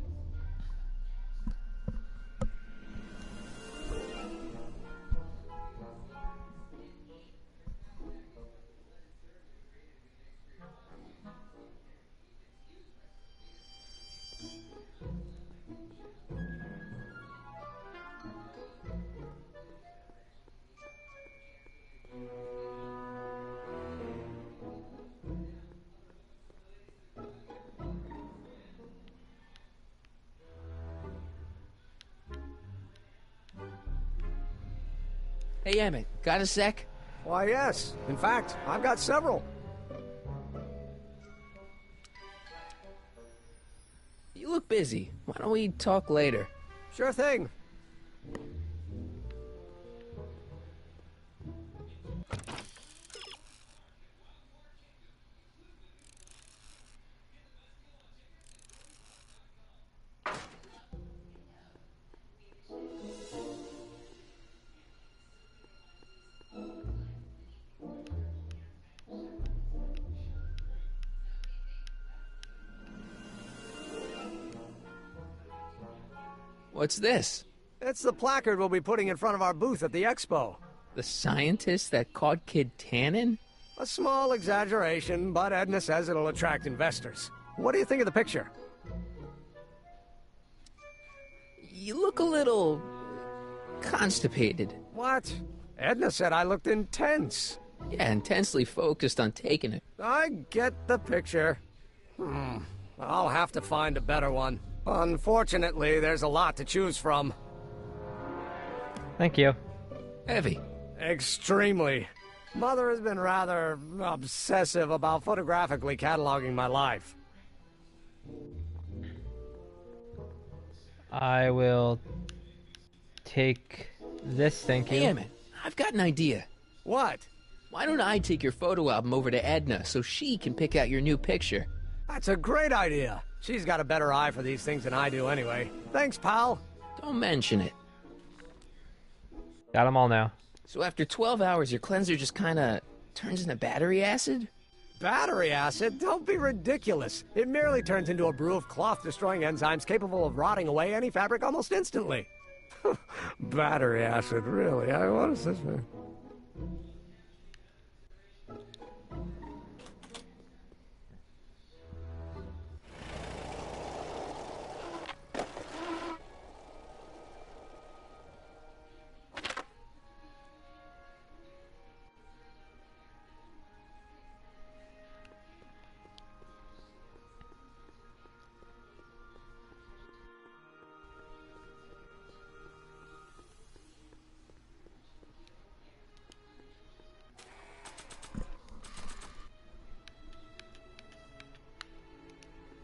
Hey, Emmett, got a sec? Why, yes. In fact, I've got several. You look busy. Why don't we talk later? Sure thing. What's this? It's the placard we'll be putting in front of our booth at the expo. The scientist that caught Kid Tannen? A small exaggeration, but Edna says it'll attract investors. What do you think of the picture? You look a little... constipated. What? Edna said I looked intense. Yeah, intensely focused on taking it. I get the picture. I'll have to find a better one. Unfortunately, there's a lot to choose from. Thank you. Heavy. Extremely. Mother has been rather obsessive about photographically cataloging my life. I will take this, thank you. Hey, Emmett, I've got an idea. What? Why don't I take your photo album over to Edna so she can pick out your new picture? That's a great idea. She's got a better eye for these things than I do anyway. Thanks, pal. Don't mention it. Got them all now. So after 12 hours, your cleanser just kinda turns into battery acid? Battery acid? Don't be ridiculous. It merely turns into a brew of cloth-destroying enzymes capable of rotting away any fabric almost instantly. Battery acid, really? What is this, man?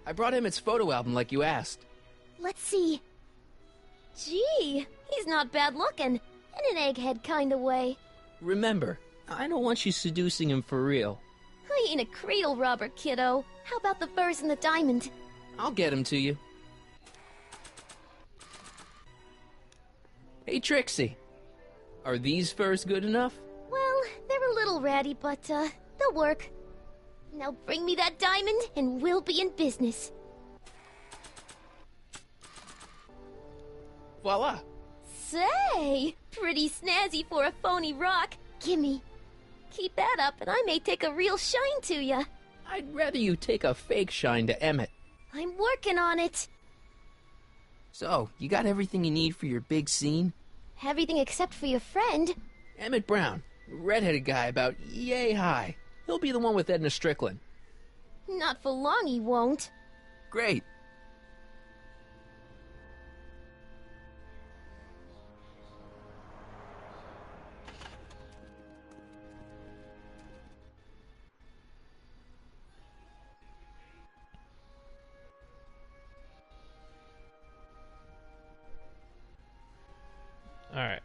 I brought Emmett's photo album like you asked. Let's see. Gee, he's not bad looking. In an egghead kind of way. Remember, I don't want you seducing him for real. I ain't a cradle robber, kiddo. How about the furs and the diamond? I'll get him to you. Hey, Trixie. Are these furs good enough? Well, they're a little ratty, but, they'll work. Now bring me that diamond, and we'll be in business. Voila! Say! Pretty snazzy for a phony rock. Gimme. Keep that up, and I may take a real shine to ya. I'd rather you take a fake shine to Emmett. I'm working on it. So, you got everything you need for your big scene? Everything except for your friend. Emmett Brown, redheaded guy about yay high. He'll be the one with Edna Strickland. Not for long, he won't. Great. All right.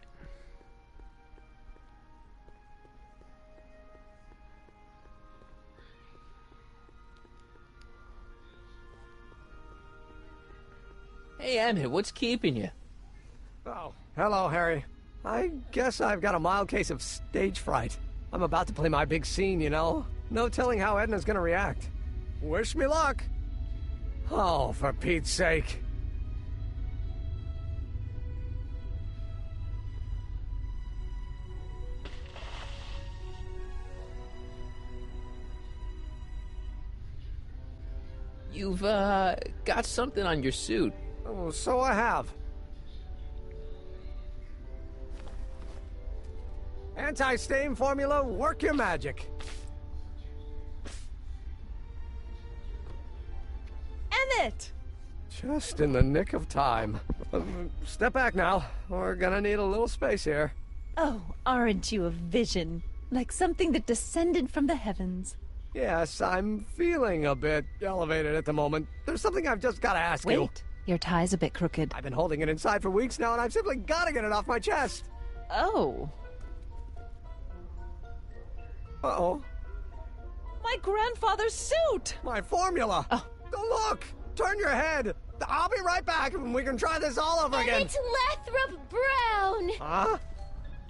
Hey, Emmett, what's keeping you? Oh, hello, Harry. I guess I've got a mild case of stage fright. I'm about to play my big scene, you know? No telling how Edna's gonna react. Wish me luck. Oh, for Pete's sake. You've, got something on your suit. Oh, so I have. Anti-stain formula, work your magic. Emmett! Just in the nick of time. Step back now. We're gonna need a little space here. Oh, aren't you a vision? Like something that descended from the heavens. Yes, I'm feeling a bit elevated at the moment. There's something I've just gotta ask you. Wait, your tie's a bit crooked. I've been holding it inside for weeks now, and I've simply gotta get it off my chest. Oh. Uh-oh. My grandfather's suit! My formula! Oh. Look! Turn your head! I'll be right back, and we can try this all over again. Emmett Lathrop Brown! Huh?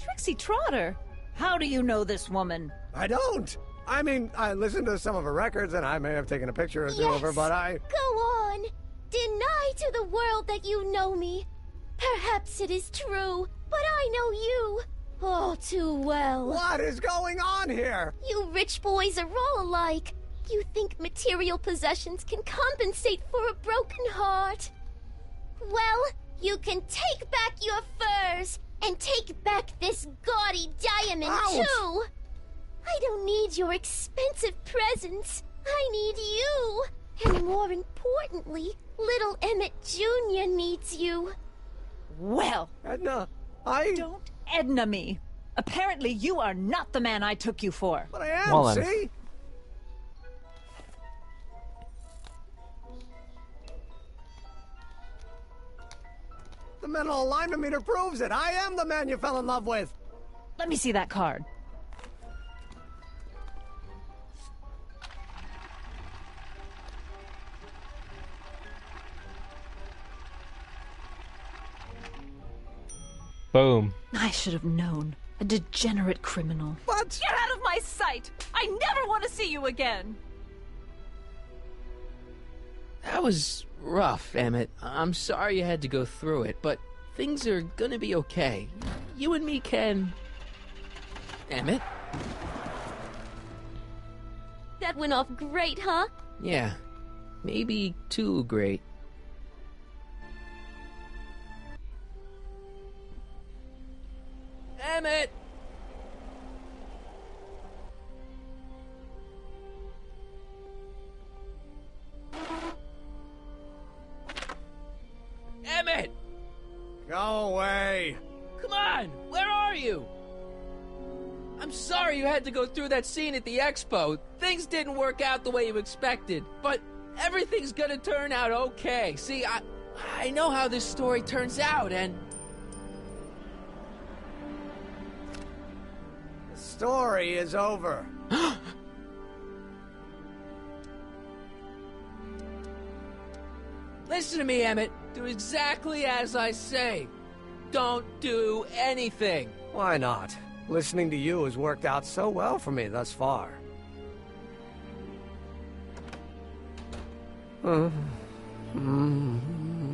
Trixie Trotter! How do you know this woman? I don't! I mean, I listened to some of her records, and I may have taken a picture or two of her, but I... Go on! Deny to the world that you know me. Perhaps it is true, but I know you all too well. What is going on here? You rich boys are all alike. You think material possessions can compensate for a broken heart. Well, you can take back your furs, and take back this gaudy diamond, too. I don't need your expensive presents. I need you. And more importantly, little Emmett Jr. needs you. Well, Edna, Don't Edna me. Apparently you are not the man I took you for. But I am, Well, then. see? The mental alignment meter proves it. I am the man you fell in love with. Let me see that card. Boom. I should have known. A degenerate criminal. What? Get out of my sight! I never want to see you again! That was rough, Emmett. I'm sorry you had to go through it, but things are gonna be okay. You and me can... Emmett? That went off great, huh? Yeah. Maybe too great. Emmett! Emmett! Go away. Come on! Where are you? I'm sorry you had to go through that scene at the expo. Things didn't work out the way you expected, but everything's gonna turn out okay. See, I know how this story turns out, and... The story is over. Listen to me, Emmett. Do exactly as I say. Don't do anything. Why not? Listening to you has worked out so well for me thus far.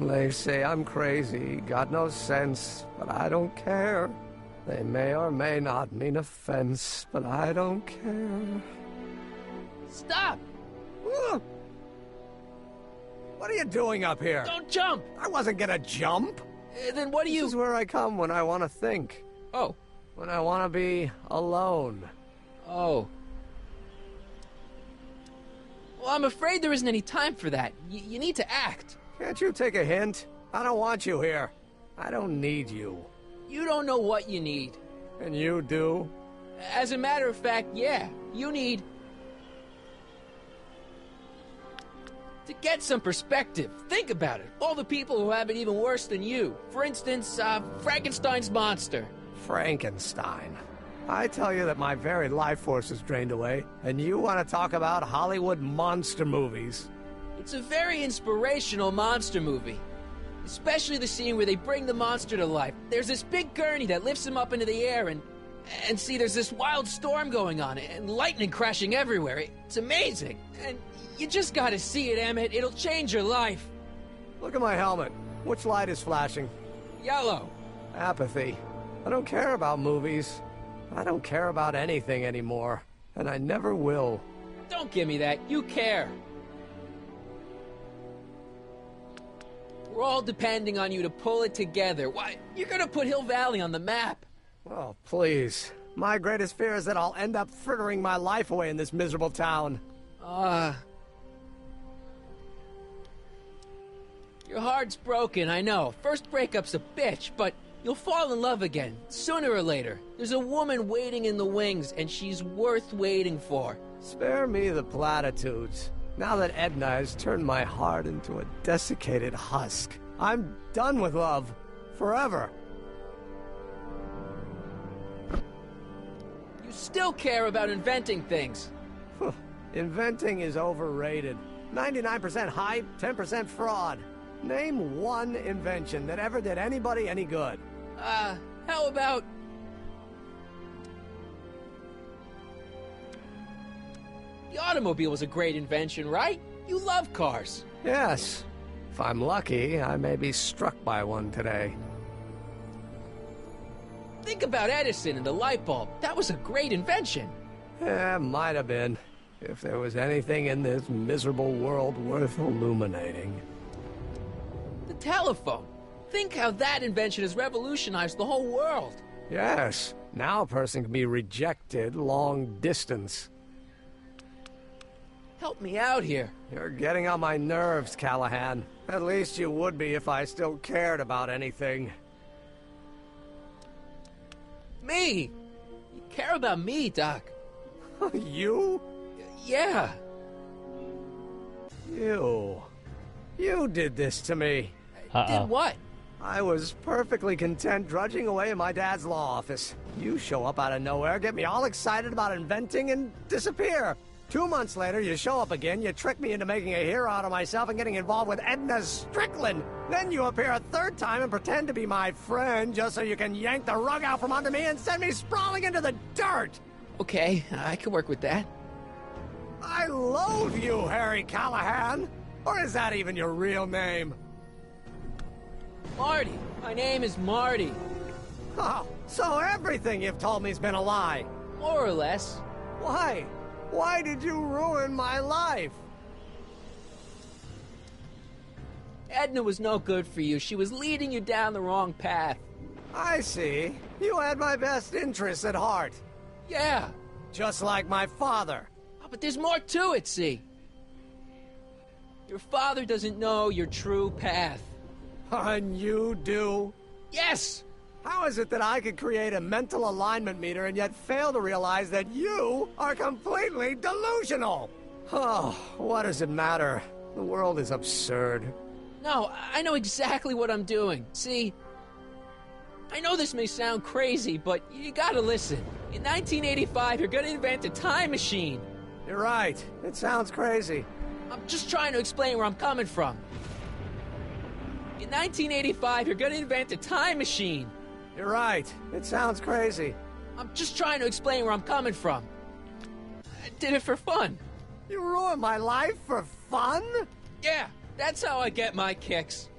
They say I'm crazy, got no sense, but I don't care. They may or may not mean offense, but I don't care. Stop! What are you doing up here? Don't jump! I wasn't gonna jump. Then what do you... This is where I come when I want to think. Oh. When I want to be alone. Oh. Well, I'm afraid there isn't any time for that. You need to act. Can't you take a hint? I don't want you here. I don't need you. You don't know what you need. And you do? As a matter of fact, yeah. You need... to get some perspective. Think about it. All the people who have it even worse than you. For instance, Frankenstein's monster. Frankenstein. I tell you that my very life force is drained away, and you want to talk about Hollywood monster movies. It's a very inspirational monster movie. Especially the scene where they bring the monster to life. There's this big gurney that lifts him up into the air, and see, there's this wild storm going on, and lightning crashing everywhere. It's amazing. And you just gotta see it, Emmett. It'll change your life. Look at my helmet. Which light is flashing? Yellow. Apathy. I don't care about movies. I don't care about anything anymore. And I never will. Don't give me that. You care. We're all depending on you to pull it together. Why, you're gonna put Hill Valley on the map. Oh, please. My greatest fear is that I'll end up frittering my life away in this miserable town. Your heart's broken, I know. First breakup's a bitch, but you'll fall in love again, sooner or later. There's a woman waiting in the wings, and she's worth waiting for. Spare me the platitudes. Now that Edna has turned my heart into a desiccated husk, I'm done with love. Forever. You still care about inventing things. Inventing is overrated. 99% hype, 10% fraud. Name one invention that ever did anybody any good. How about... the automobile was a great invention, right? You love cars. Yes. If I'm lucky, I may be struck by one today. Think about Edison and the light bulb. That was a great invention. Yeah, might have been. If there was anything in this miserable world worth illuminating. The telephone. Think how that invention has revolutionized the whole world. Yes. Now a person can be rejected long distance. Help me out here. You're getting on my nerves, Callahan. At least you would be if I still cared about anything. Me? You care about me, Doc. You? Yeah. You did this to me. Did what? I was perfectly content drudging away in my dad's law office. You show up out of nowhere, get me all excited about inventing, and disappear. 2 months later, you show up again, you trick me into making a hero out of myself and getting involved with Edna Strickland. Then you appear a third time and pretend to be my friend just so you can yank the rug out from under me and send me sprawling into the dirt. Okay, I can work with that. I loathe you, Harry Callahan. Or is that even your real name? Marty. My name is Marty. Oh, so everything you've told me's been a lie. More or less. Why? Why did you ruin my life? Edna was no good for you. She was leading you down the wrong path. I see. You had my best interests at heart. Yeah. Just like my father. Oh, but there's more to it, see? Your father doesn't know your true path. And you do? Yes! How is it that I could create a mental alignment meter and yet fail to realize that you are completely delusional? Oh, what does it matter? The world is absurd. No, I know exactly what I'm doing. See, I know this may sound crazy, but you gotta listen. In 1985, you're gonna invent a time machine. You're right. It sounds crazy. I'm just trying to explain where I'm coming from. In 1985, you're gonna invent a time machine. You're right. It sounds crazy. I'm just trying to explain where I'm coming from. I did it for fun. You ruined my life for fun? Yeah, that's how I get my kicks.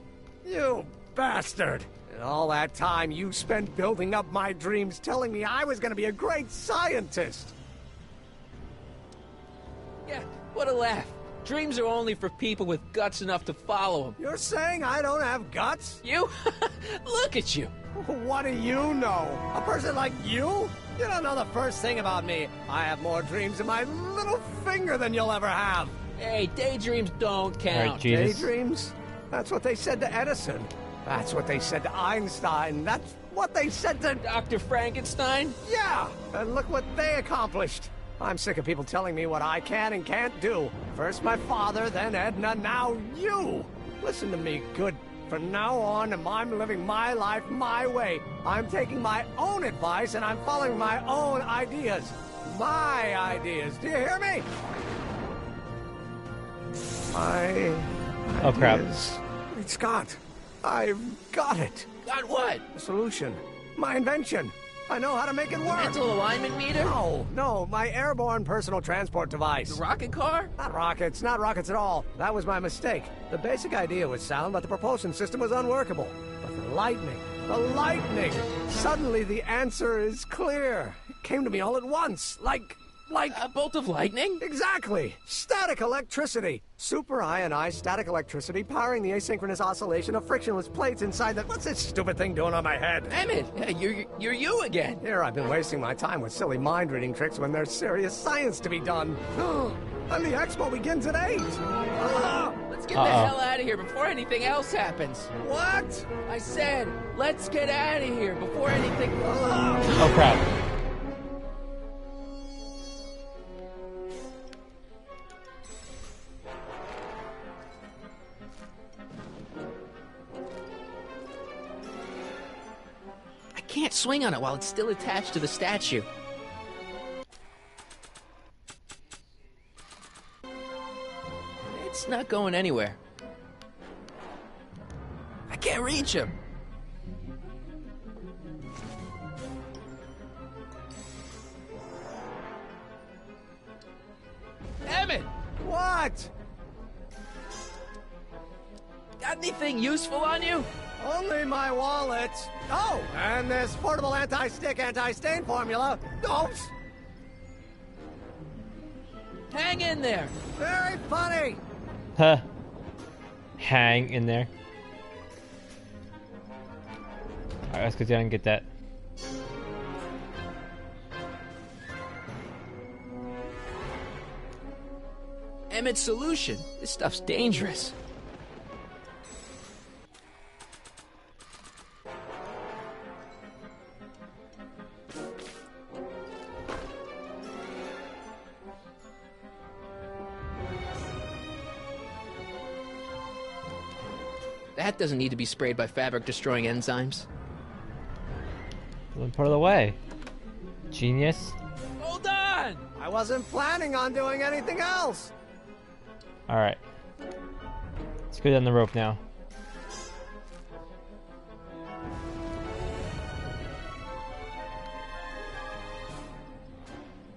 You bastard. And all that time you spent building up my dreams, telling me I was going to be a great scientist. Yeah, what a laugh. Dreams are only for people with guts enough to follow them. You're saying I don't have guts? You? Look at you. What do you know? A person like you? You don't know the first thing about me. I have more dreams in my little finger than you'll ever have. Hey, daydreams don't count. Right, Jesus. Daydreams? That's what they said to Edison. That's what they said to Einstein. That's what they said to Dr. Frankenstein? Yeah, and look what they accomplished. I'm sick of people telling me what I can and can't do. First my father, then Edna, now you. Listen to me, good. From now on, I'm living my life my way. I'm taking my own advice and I'm following my own ideas. My ideas. Do you hear me? My Oh, crap. ideas. Great Scott. I've got it. Got what? The solution. My invention. I know how to make it work. Mental alignment meter? No, my airborne personal transport device. The rocket car? Not rockets at all. That was my mistake. The basic idea was sound, but the propulsion system was unworkable. But the lightning! Suddenly the answer is clear. It came to me all at once, like a bolt of lightning? Exactly. Static electricity. Super ionized static electricity powering the asynchronous oscillation of frictionless plates inside the... What's this stupid thing doing on my head? Emmett, you're you again. Here I've been wasting my time with silly mind-reading tricks when there's serious science to be done. And the expo begins at 8. Let's get the hell out of here before anything else happens. What? I said, let's get out of here before anything... Oh, crap. Can't swing on it while it's still attached to the statue. It's not going anywhere. I can't reach him. Emmett! What? Got anything useful on you? Only my wallet. Oh, and this portable anti-stick, anti-stain formula. Oops. Hang in there. Very funny. Huh. Hang in there. Alright, let's go down and get that. Emmett's solution. This stuff's dangerous. That doesn't need to be sprayed by fabric-destroying enzymes. One part of the way. Genius. Hold on! I wasn't planning on doing anything else. Alright. Let's go down the rope now.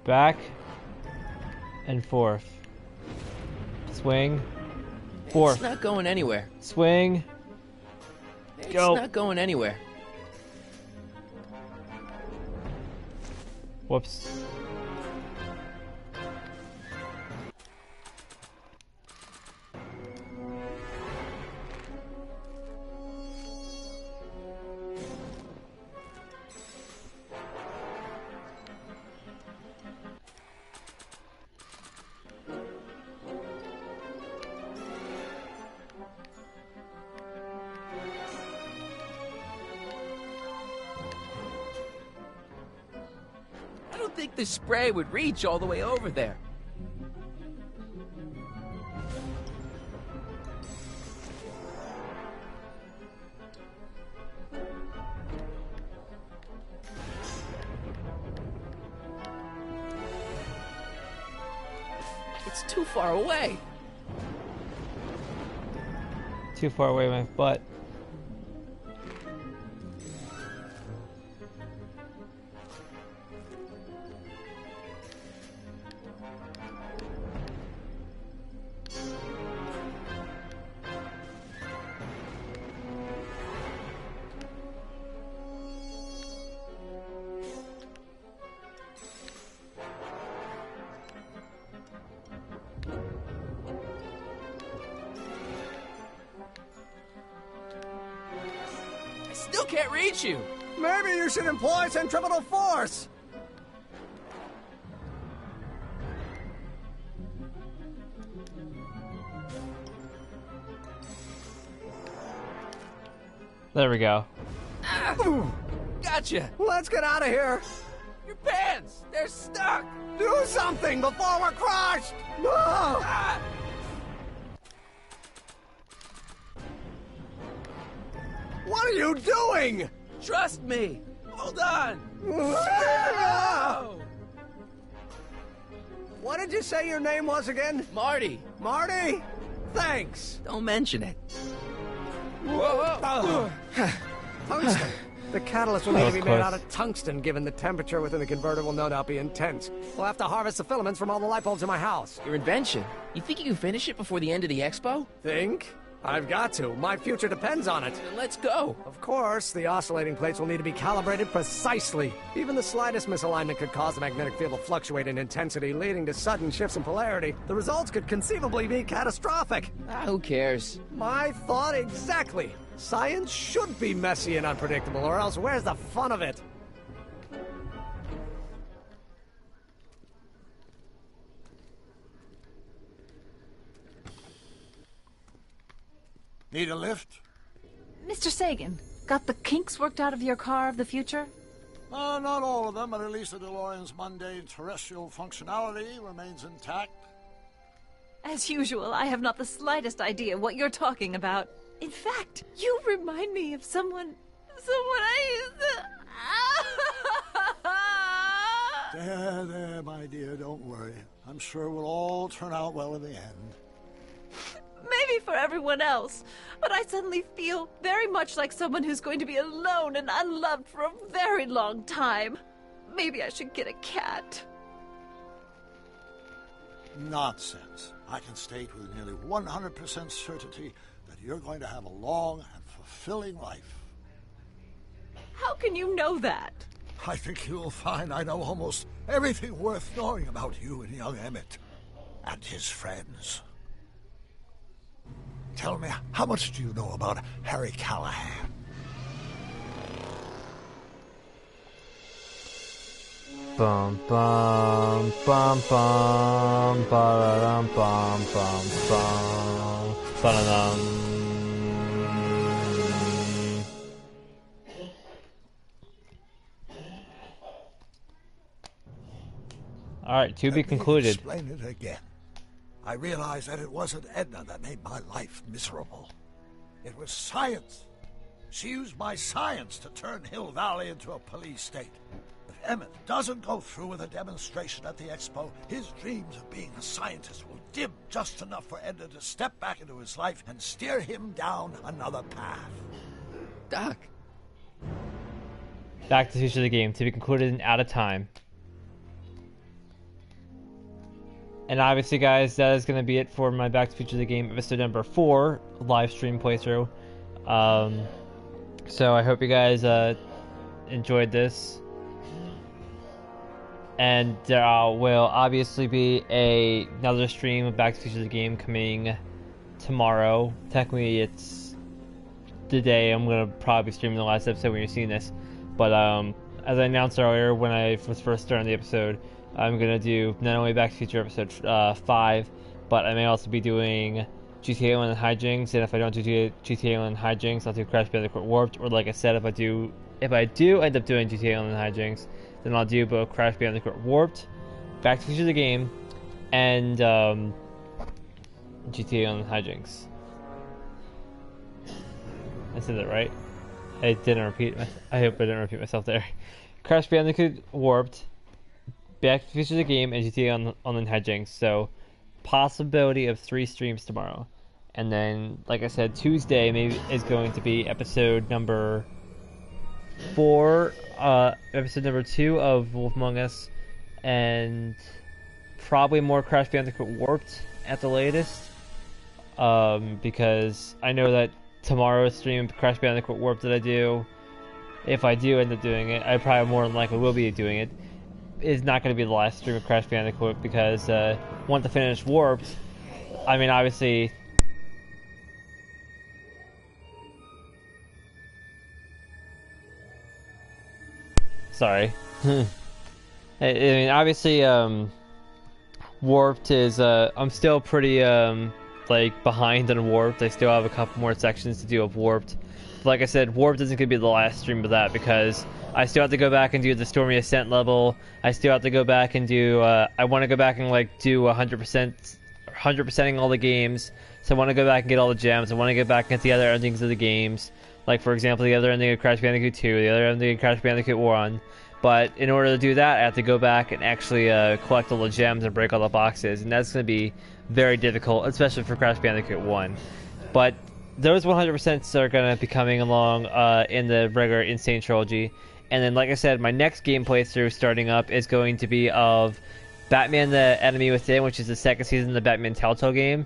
Back and forth. Swing. Forth. It's not going anywhere. Swing. It's Go. not going anywhere. Whoops. I don't think this spray would reach all the way over there. It's too far away. Too far away, my butt. Still can't reach you. Maybe you should employ centripetal force. There we go. Ah, gotcha. Let's get out of here. Your pants, they're stuck. Do something before we're crushed. Ah! What are you doing? Trust me. Hold on. What did you say your name was again? Marty. Marty? Thanks. Don't mention it. Whoa. Tungsten. The catalyst will need to be made out of tungsten, given the temperature within the converter will no doubt be intense. We'll have to harvest the filaments from all the light bulbs in my house. Your invention. You think you can finish it before the end of the expo? Think? I've got to. My future depends on it. Then let's go. Of course, the oscillating plates will need to be calibrated precisely. Even the slightest misalignment could cause the magnetic field to fluctuate in intensity, leading to sudden shifts in polarity. The results could conceivably be catastrophic. Who cares? My thought exactly. Science should be messy and unpredictable, or else where's the fun of it? Need a lift? Mr. Sagan, got the kinks worked out of your car of the future? Not all of them, but at least the DeLorean's mundane terrestrial functionality remains intact. As usual, I have not the slightest idea what you're talking about. In fact, you remind me of someone I used to... There, my dear, don't worry. I'm sure we'll all turn out well in the end. Maybe for everyone else, but I suddenly feel very much like someone who's going to be alone and unloved for a very long time. Maybe I should get a cat. Nonsense. I can state with nearly 100% certainty that you're going to have a long and fulfilling life. How can you know that? I think you'll find I know almost everything worth knowing about you and young Emmett and his friends. Tell me, how much do you know about Harry Callahan? Bum bum bum bum ba-da-dum bum bum bum ba-da-dum. Alright, to be concluded. Explain it again. I realized that it wasn't Edna that made my life miserable. It was science. She used my science to turn Hill Valley into a police state. If Emmett doesn't go through with a demonstration at the expo, his dreams of being a scientist will dim just enough for Edna to step back into his life and steer him down another path. Doc. Back to the Future of the Game, to be concluded and out of time. And obviously, guys, that is going to be it for my Back to the Future of the Game episode number 4 live stream playthrough. So I hope you guys enjoyed this. And there will obviously be another stream of Back to the Future of the Game coming tomorrow. Technically, it's the day I'm going to probably be streaming the last episode when you're seeing this. But as I announced earlier when I was first starting the episode, I'm going to do not only Back to the Future episode 5, but I may also be doing GTA Online Hijinks, and if I don't do GTA Online Hijinks, I'll do Crash Bandicoot Warped, or like I said, if I do end up doing GTA Online Hijinks, then I'll do both Crash Bandicoot Warped, Back to the Future of the Game, and GTA Online Hijinks. I said that right? I didn't repeat. I hope I didn't repeat myself there. Crash Bandicoot Warped, Back to the Future of the Game, and GTA Online Hijinks. So, possibility of 3 streams tomorrow. And then, like I said, Tuesday maybe is going to be episode number 4, episode number 2 of Wolf Among Us, and probably more Crash Bandicoot Warped at the latest. Because I know that tomorrow's stream of Crash Bandicoot Warped that I do, if I do end up doing it, I probably more than likely will be doing it, is not going to be the last stream of Crash Bandicoot, because once I finish Warped, I mean, obviously, sorry. I mean, obviously, Warped is, I'm still pretty, like, behind on Warped. I still have a couple more sections to do of Warped. Like I said, Warped isn't going to be the last stream of that, because I still have to go back and do the Stormy Ascent level. I still have to go back and do, I want to go back and, like, do 100%ing all the games. So I want to go back and get all the gems. I want to get back and get the other endings of the games. Like, for example, the other ending of Crash Bandicoot 2, the other ending of Crash Bandicoot 1. But in order to do that, I have to go back and actually collect all the gems and break all the boxes. And that's going to be very difficult, especially for Crash Bandicoot 1. But those 100% are going to be coming along in the regular Insane Trilogy. And then, like I said, my next game playthrough starting up is going to be of Batman the Enemy Within, which is the second season of the Batman Telltale game.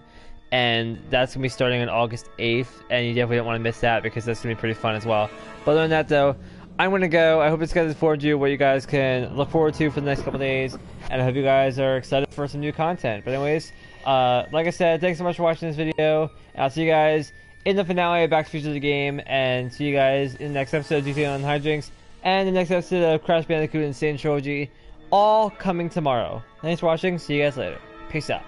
And that's going to be starting on August 8th. And you definitely don't want to miss that, because that's going to be pretty fun as well. But other than that, though, I'm going to go. I hope this guys informed you what you guys can look forward to for the next couple days. And I hope you guys are excited for some new content. But anyways, like I said, thanks so much for watching this video. And I'll see you guys in the finale of Back to the Future of the Game, and see you guys in the next episode of GTA Online Hijinks, and the next episode of Crash Bandicoot Insane Trilogy, all coming tomorrow. Thanks for watching, see you guys later. Peace out.